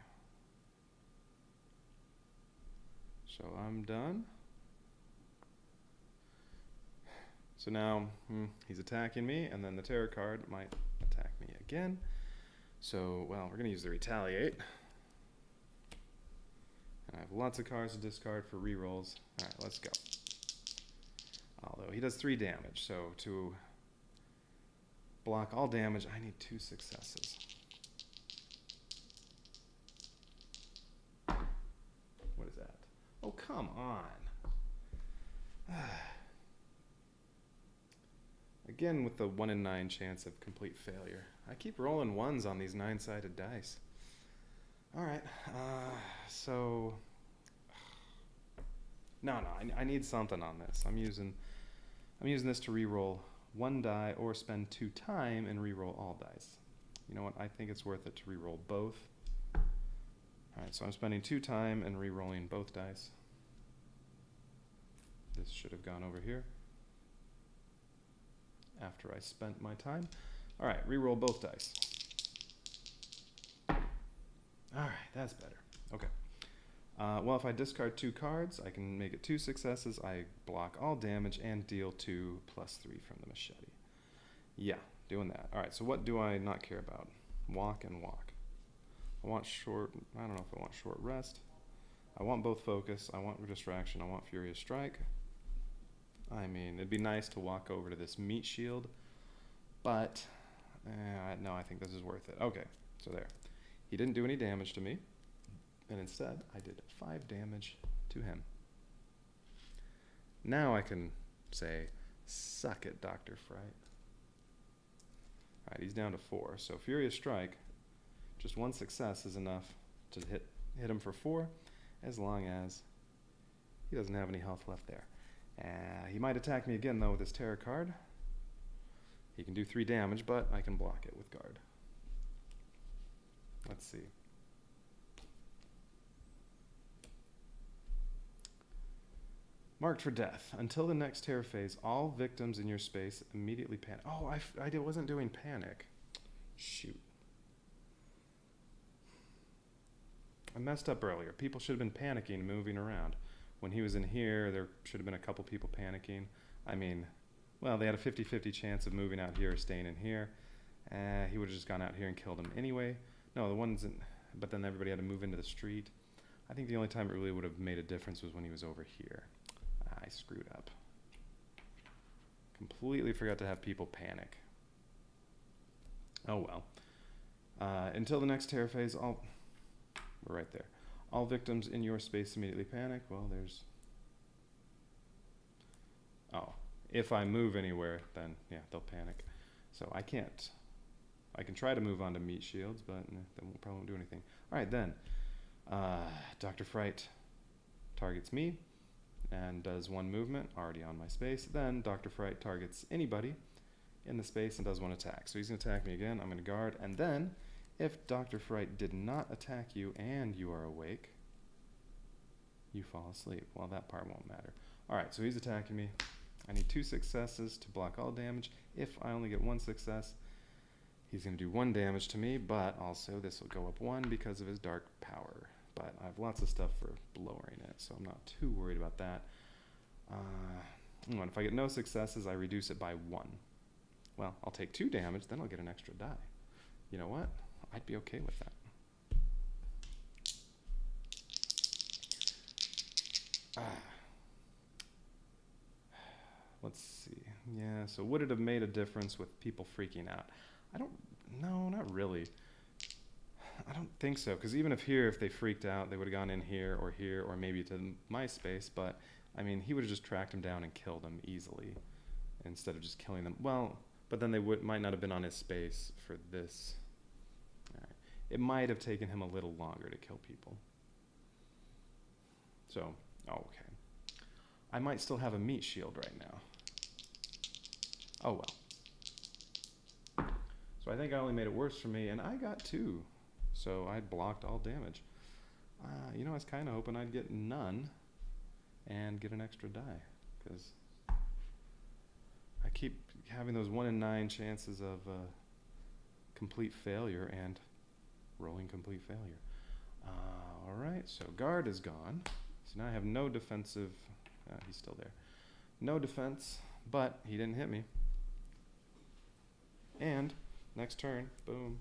So I'm done. So now he's attacking me, and then the terror card might attack me again. So, well, we're going to use the Retaliate. And I have lots of cards to discard for rerolls. All right, let's go. Although he does 3 damage, so to block all damage. I need 2 successes. What is that? Oh, come on. Again with the 1 in 9 chance of complete failure. I keep rolling 1s on these 9-sided dice. Alright, so... No, I need something on this. I'm using this to re-roll 1 die or spend 2 time and re-roll all dice. You know what? I think it's worth it to re-roll both. Alright, so I'm spending 2 time and re-rolling both dice. This should have gone over here after I spent my time. Alright, re-roll both dice. Alright, that's better. Okay. Well, if I discard 2 cards, I can make it 2 successes. I block all damage and deal 2 +3 from the machete. Yeah, doing that. Alright, so what do I not care about? Walk and walk. I want short, I don't know if I want short rest. I want both focus. I want distraction. I want furious strike. I mean, it'd be nice to walk over to this meat shield, but no, I think this is worth it. Okay, so there. He didn't do any damage to me, and instead I did 5 damage to him. Now I can say, suck it, Dr. Fright. Alright, he's down to 4, so furious strike, just 1 success is enough to hit him for 4, as long as he doesn't have any health left there. He might attack me again, though, with his terror card. He can do 3 damage, but I can block it with guard. Let's see. Marked for death. Until the next terror phase, all victims in your space immediately panic. Oh, I wasn't doing panic. Shoot. I messed up earlier. People should have been panicking, moving around. When he was in here, there should have been a couple people panicking. I mean, well, they had a 50-50 chance of moving out here or staying in here. He would have just gone out here and killed him anyway. No, the ones in, but then everybody had to move into the street. I think the only time it really would have made a difference was when he was over here. I screwed up. Completely forgot to have people panic. Oh well. Until the next terror phase, we're right there. All victims in your space immediately panic. Well, there's... Oh, if I move anywhere, then yeah, they'll panic. So I can't. I can try to move on to meat shields, but that probably won't do anything. All right, then. Dr. Fright targets me and does 1 movement, already on my space. Then Dr. Fright targets anybody in the space and does 1 attack. So he's going to attack me again. I'm going to guard. And then, if Dr. Fright did not attack you and you are awake, you fall asleep. Well, that part won't matter. All right, so he's attacking me. I need 2 successes to block all damage. If I only get 1 success, he's going to do 1 damage to me, but also this will go up 1 because of his dark power. But I have lots of stuff for lowering it, so I'm not too worried about that. If I get no successes, I reduce it by 1. Well, I'll take 2 damage, then I'll get an extra die. You know what? I'd be okay with that. Let's see. Yeah, so would it have made a difference with people freaking out? No, not really. I don't think so, because even if they freaked out, they would have gone in here, or maybe to my space, but, I mean, he would have just tracked him down and killed him easily, instead of just killing them. Well, but then they might not have been on his space for this. All right. It might have taken him a little longer to kill people. So, okay. I might still have a meat shield right now. Oh well. So I think I only made it worse for me, and I got 2. So I blocked all damage. You know, I was kind of hoping I'd get none and get an extra die, because I keep having those 1 in 9 chances of complete failure and rolling complete failure. All right, so guard is gone. So now I have no defensive. He's still there. No defense, but he didn't hit me. And next turn, boom.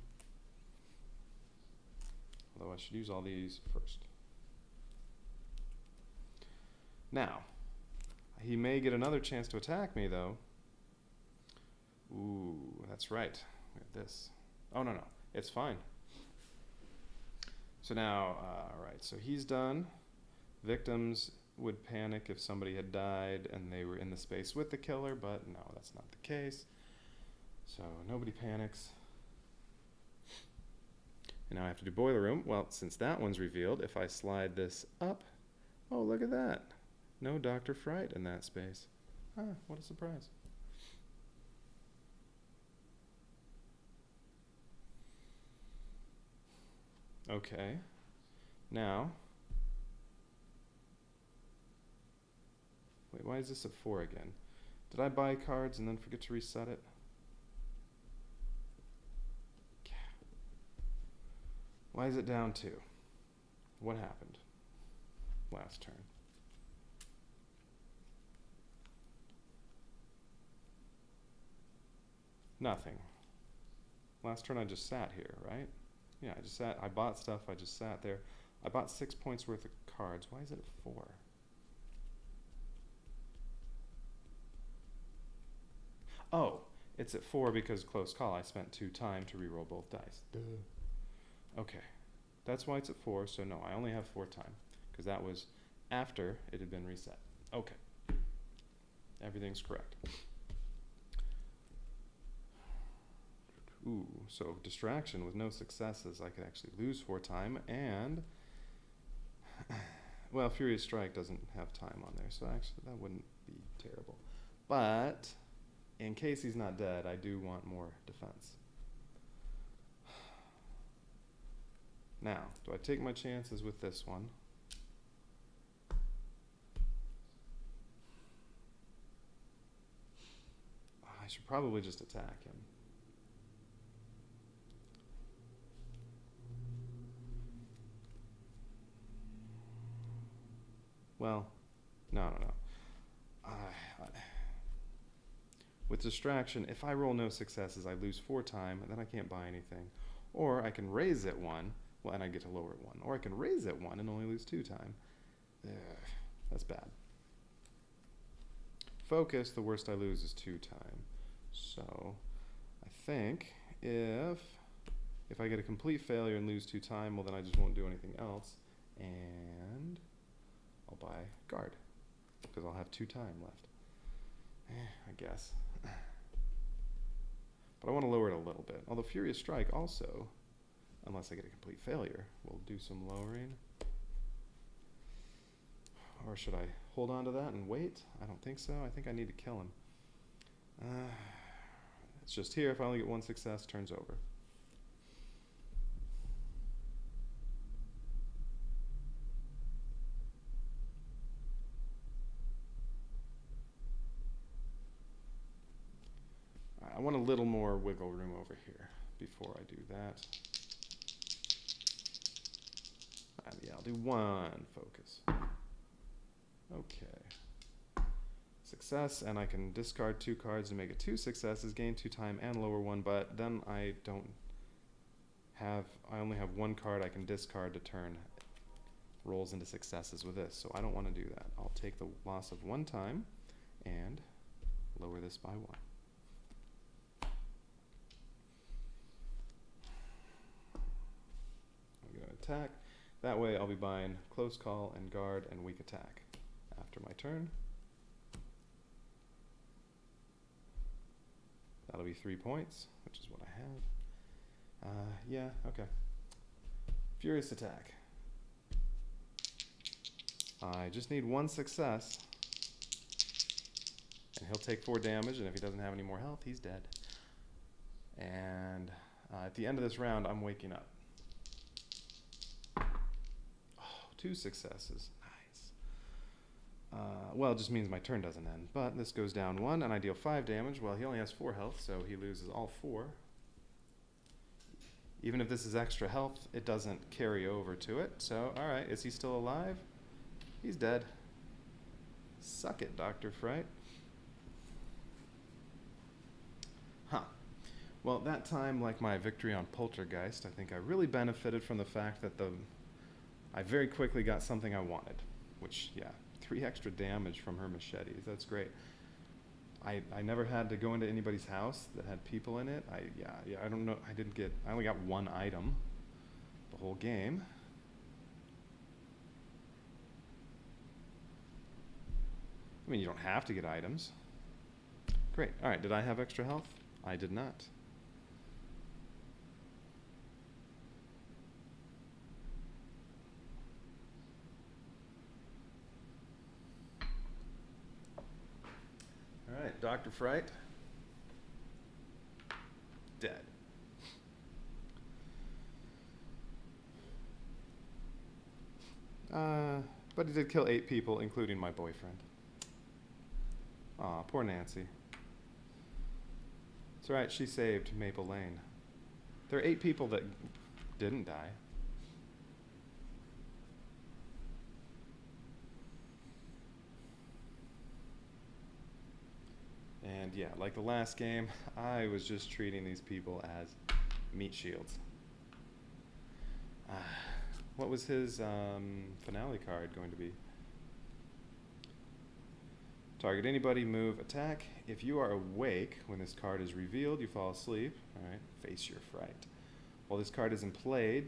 Although I should use all these first. Now, he may get another chance to attack me, though. Ooh, that's right. We have this. Oh, no, no. It's fine. So now, all right, so he's done. Victims would panic if somebody had died and they were in the space with the killer, but no, that's not the case. So nobody panics. And now I have to do boiler room. Well, since that one's revealed, if I slide this up, oh, look at that. No Dr. Fright in that space. Ah, what a surprise. Okay. Now, wait, why is this at 4 again? Did I buy cards and then forget to reset it? Why is it down 2? What happened last turn? Nothing. Last turn I just sat here, right? Yeah, I just sat, I bought stuff, I just sat there. I bought 6 points worth of cards. Why is it at 4? Oh, it's at 4 because close call. I spent 2 time to reroll both dice. Duh. Okay, that's why it's at 4, so no, I only have 4 time, because that was after it had been reset. Okay, everything's correct. Ooh, so distraction with no successes, I could actually lose 4 time, and, well, Furious Strike doesn't have time on there, so actually that wouldn't be terrible. But, in case he's not dead, I do want more defense. Now, do I take my chances with this one? I should probably just attack him. Well, no. With distraction, if I roll no successes, I lose 4 time, and then I can't buy anything. Or I can raise it 1. Well, and I get to lower it 1. Or I can raise it 1 and only lose 2 time. Ugh, that's bad. Focus, the worst I lose is 2 time. So, I think if I get a complete failure and lose 2 time, well then I just won't do anything else. And I'll buy guard, because I'll have 2 time left. I guess. But I want to lower it a little bit. Although Furious Strike also, unless I get a complete failure, will do some lowering. Or should I hold on to that and wait? I don't think so. I think I need to kill him. It's just here. If I only get 1 success, turn's over. I want a little more wiggle room over here before I do that. Yeah, I'll do 1 focus. Okay. Success, and I can discard 2 cards and make it 2 successes, gain 2 time, and lower 1, but then I only have 1 card I can discard to turn rolls into successes with this, so I don't want to do that. I'll take the loss of 1 time and lower this by 1. I'm going to attack. That way I'll be buying close call and guard and weak attack after my turn. That'll be 3 points, which is what I have. Yeah, okay. Furious attack. I just need 1 success, and he'll take 4 damage, and if he doesn't have any more health, he's dead. And at the end of this round, I'm waking up. 2 successes. Nice. Well, it just means my turn doesn't end. But this goes down 1, and I deal 5 damage. Well, he only has 4 health, so he loses all 4. Even if this is extra health, it doesn't carry over to it. So, alright, is he still alive? He's dead. Suck it, Dr. Fright. Huh. Well, that time, like my victory on Poltergeist, I think I really benefited from the fact that I very quickly got something I wanted, which, yeah, 3 extra damage from her machetes. That's great. I never had to go into anybody's house that had people in it. I don't know. I only got one item the whole game. I mean, you don't have to get items. Great. All right, did I have extra health? I did not. All right, Dr. Fright. Dead. But he did kill 8 people, including my boyfriend. Aw, poor Nancy. It's alright, she saved Maple Lane. There are 8 people that didn't die. And yeah, like the last game, I was just treating these people as meat shields. What was his finale card going to be? Target anybody, move, attack. If you are awake when this card is revealed, you fall asleep. All right, face your fright. While this card is in play,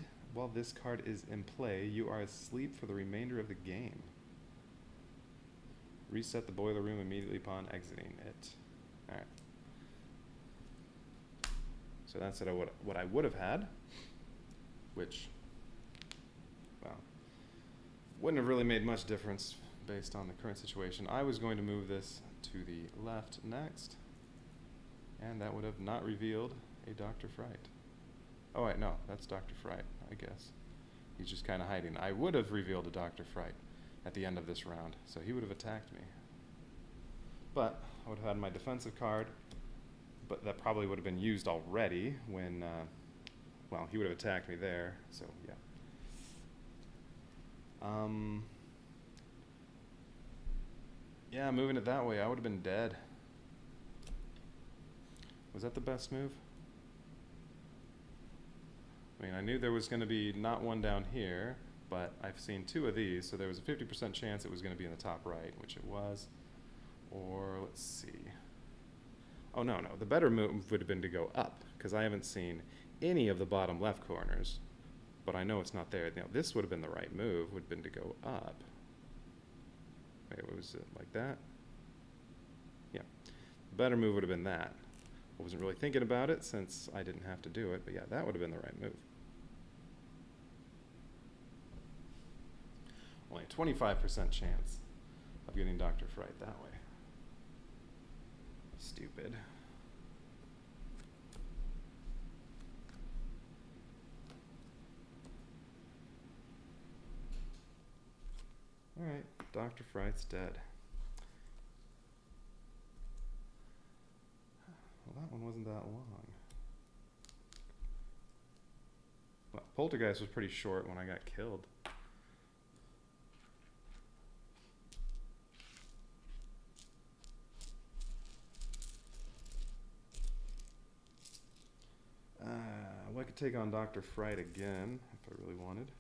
you are asleep for the remainder of the game. Reset the boiler room immediately upon exiting it. All right. So that's what I would have had, which, well, wouldn't have really made much difference based on the current situation. I was going to move this to the left next, and that would have not revealed a Dr. Fright. Oh wait, no, that's Dr. Fright, I guess. He's just kind of hiding. I would have revealed a Dr. Fright at the end of this round, so he would have attacked me. But I would have had my defensive card, but that probably would have been used already when, well, he would have attacked me there, so yeah. Yeah, moving it that way, I would have been dead. Was that the best move? I mean, I knew there was going to be not one down here, but I've seen 2 of these, so there was a 50% chance it was going to be in the top right, which it was. Or, let's see. Oh, no, the better move would have been to go up, because I haven't seen any of the bottom left corners, but I know it's not there. Now, this would have been the right move, would have been to go up. Wait, what was it, like that? Yeah, the better move would have been that. I wasn't really thinking about it since I didn't have to do it, but yeah, that would have been the right move. Only a 25% chance of getting Dr. Fright that way. Stupid. Alright, Dr. Fright's dead. Well, that one wasn't that long. Well, Poltergeist was pretty short when I got killed. Well, I could take on Dr. Fright again if I really wanted.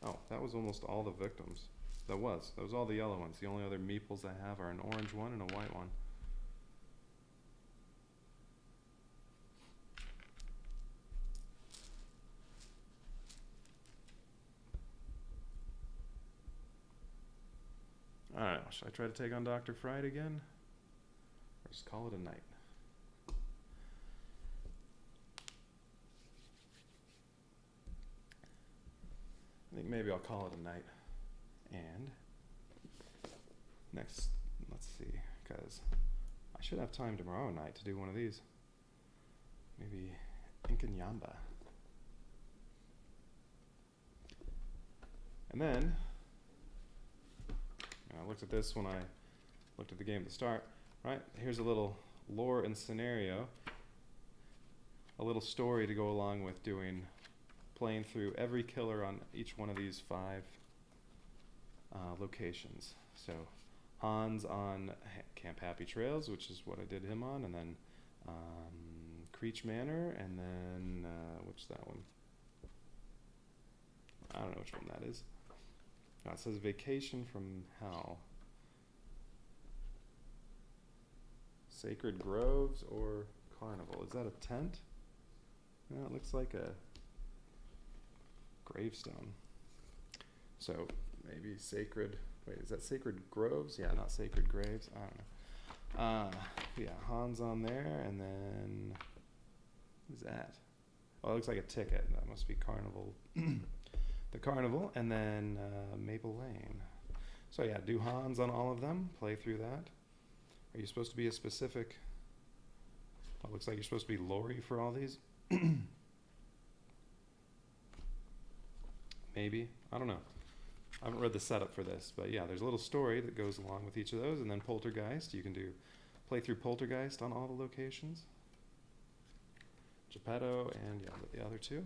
Oh, that was almost all the victims. That was all the yellow ones. The only other meeples I have are an orange one and a white one. I don't know, should I try to take on Dr. Fright again? Or just call it a night? I think maybe I'll call it a night. And next, let's see, because I should have time tomorrow night to do one of these. Maybe Inkanyamba. And then, I looked at this when I looked at the game at the start. Right, here's a little lore and scenario, a little story to go along with playing through every killer on each one of these 5 locations. So Hans on Camp Happy Trails, which is what I did him on, and then Creech Manor, and then which that one? I don't know which one that is. It says Vacation from Hell. Sacred Groves or Carnival. Is that a tent? No, it looks like a gravestone. So maybe Sacred, wait, is that Sacred Groves? Yeah, not Sacred Graves. I don't know. Yeah, Hans on there, and then, who's that? Oh, it looks like a ticket. That must be Carnival. The Carnival, and then Maple Lane. So yeah, do Hans on all of them. Play through that. Are you supposed to be a specific? Well, it looks like you're supposed to be Lori for all these. Maybe. I don't know. I haven't read the setup for this, but yeah, there's a little story that goes along with each of those, and then Poltergeist. You can play through Poltergeist on all the locations. Geppetto and yeah, the other two.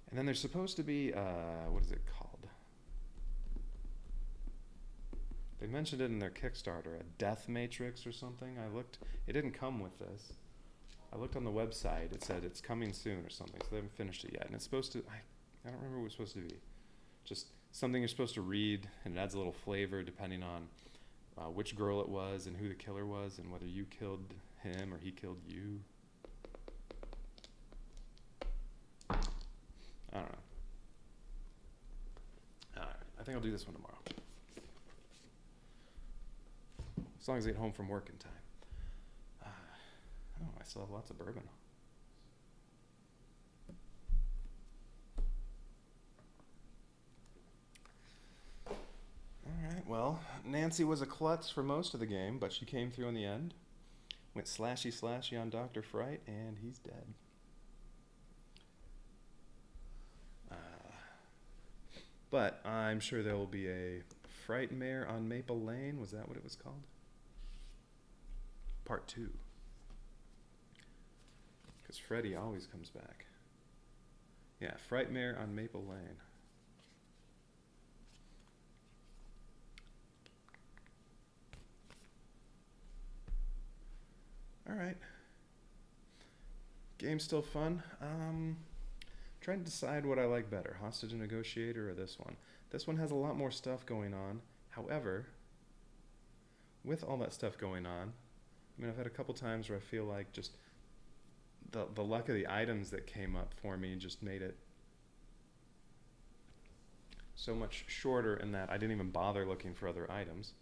And then there's supposed to be, what is it called? They mentioned it in their Kickstarter, a death matrix or something. I looked, it didn't come with this. I looked on the website, it said it's coming soon or something, so they haven't finished it yet. And it's supposed to, I don't remember what it was supposed to be. Just something you're supposed to read, and it adds a little flavor depending on which girl it was and who the killer was and whether you killed him or he killed you. I don't know. Alright, I think I'll do this one tomorrow. As long as I get home from work in time. Oh, I still have lots of bourbon. Alright, well, Nancy was a klutz for most of the game, but she came through in the end. Went slashy on Dr. Fright, and he's dead. But I'm sure there will be a Frightmare on Maple Lane. Was that what it was called? Part 2. Because Freddy always comes back. Yeah, Frightmare on Maple Lane. Alright. Game's still fun. Trying to decide what I like better, Hostage and Negotiator or this one. This one has a lot more stuff going on. However, with all that stuff going on, I mean, I've had a couple times where I feel like just the luck of the items that came up for me just made it so much shorter in that I didn't even bother looking for other items.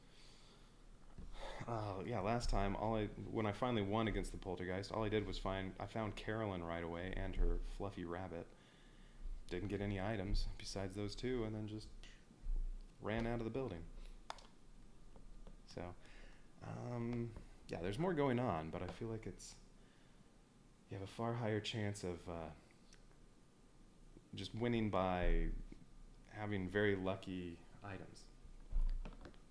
Yeah, last time, when I finally won against the Poltergeist, all I did was I found Carolyn right away and her fluffy rabbit. Didn't get any items besides those two, and then just ran out of the building. So, yeah, there's more going on, but I feel like you have a far higher chance of just winning by having very lucky items.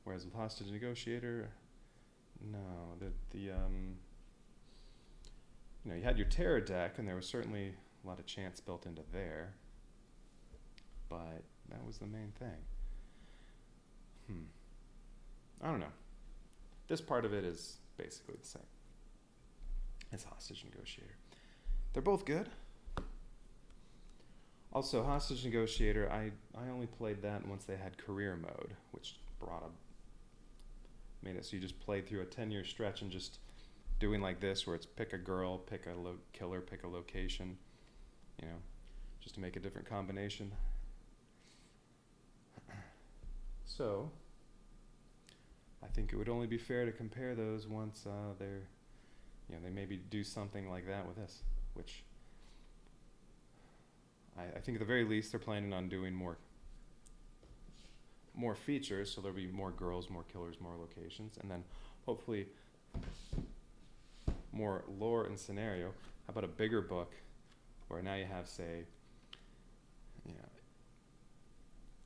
Whereas with Hostage Negotiator, no, you know, you had your terror deck, and there was certainly a lot of chance built into there, but that was the main thing. I don't know. This part of it is basically the same as Hostage Negotiator. They're both good. Also, Hostage Negotiator, I only played that once they had career mode, which made it so you just played through a 10-year stretch and just doing like this, where it's pick a girl, pick a killer, pick a location, you know, just to make a different combination. So, I think it would only be fair to compare those once they maybe do something like that with this, which I think at the very least they're planning on doing more features, so there'll be more girls, more killers, more locations, and then hopefully more lore and scenario. How about a bigger book where now you have, say,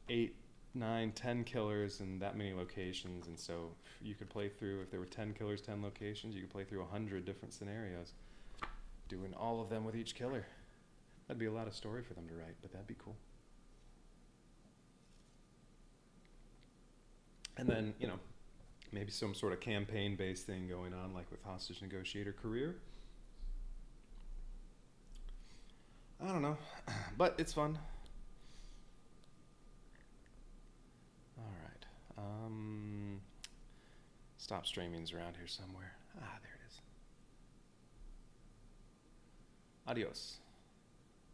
8, 9, 10 killers in that many locations, and so you could play through, if there were 10 killers, 10 locations, you could play through 100 different scenarios, doing all of them with each killer. That'd be a lot of story for them to write, but that'd be cool. And then, maybe some sort of campaign-based thing going on, like with Hostage Negotiator Career. I don't know, but it's fun. All right. Stop streaming's around here somewhere. Ah, there it is. Adios.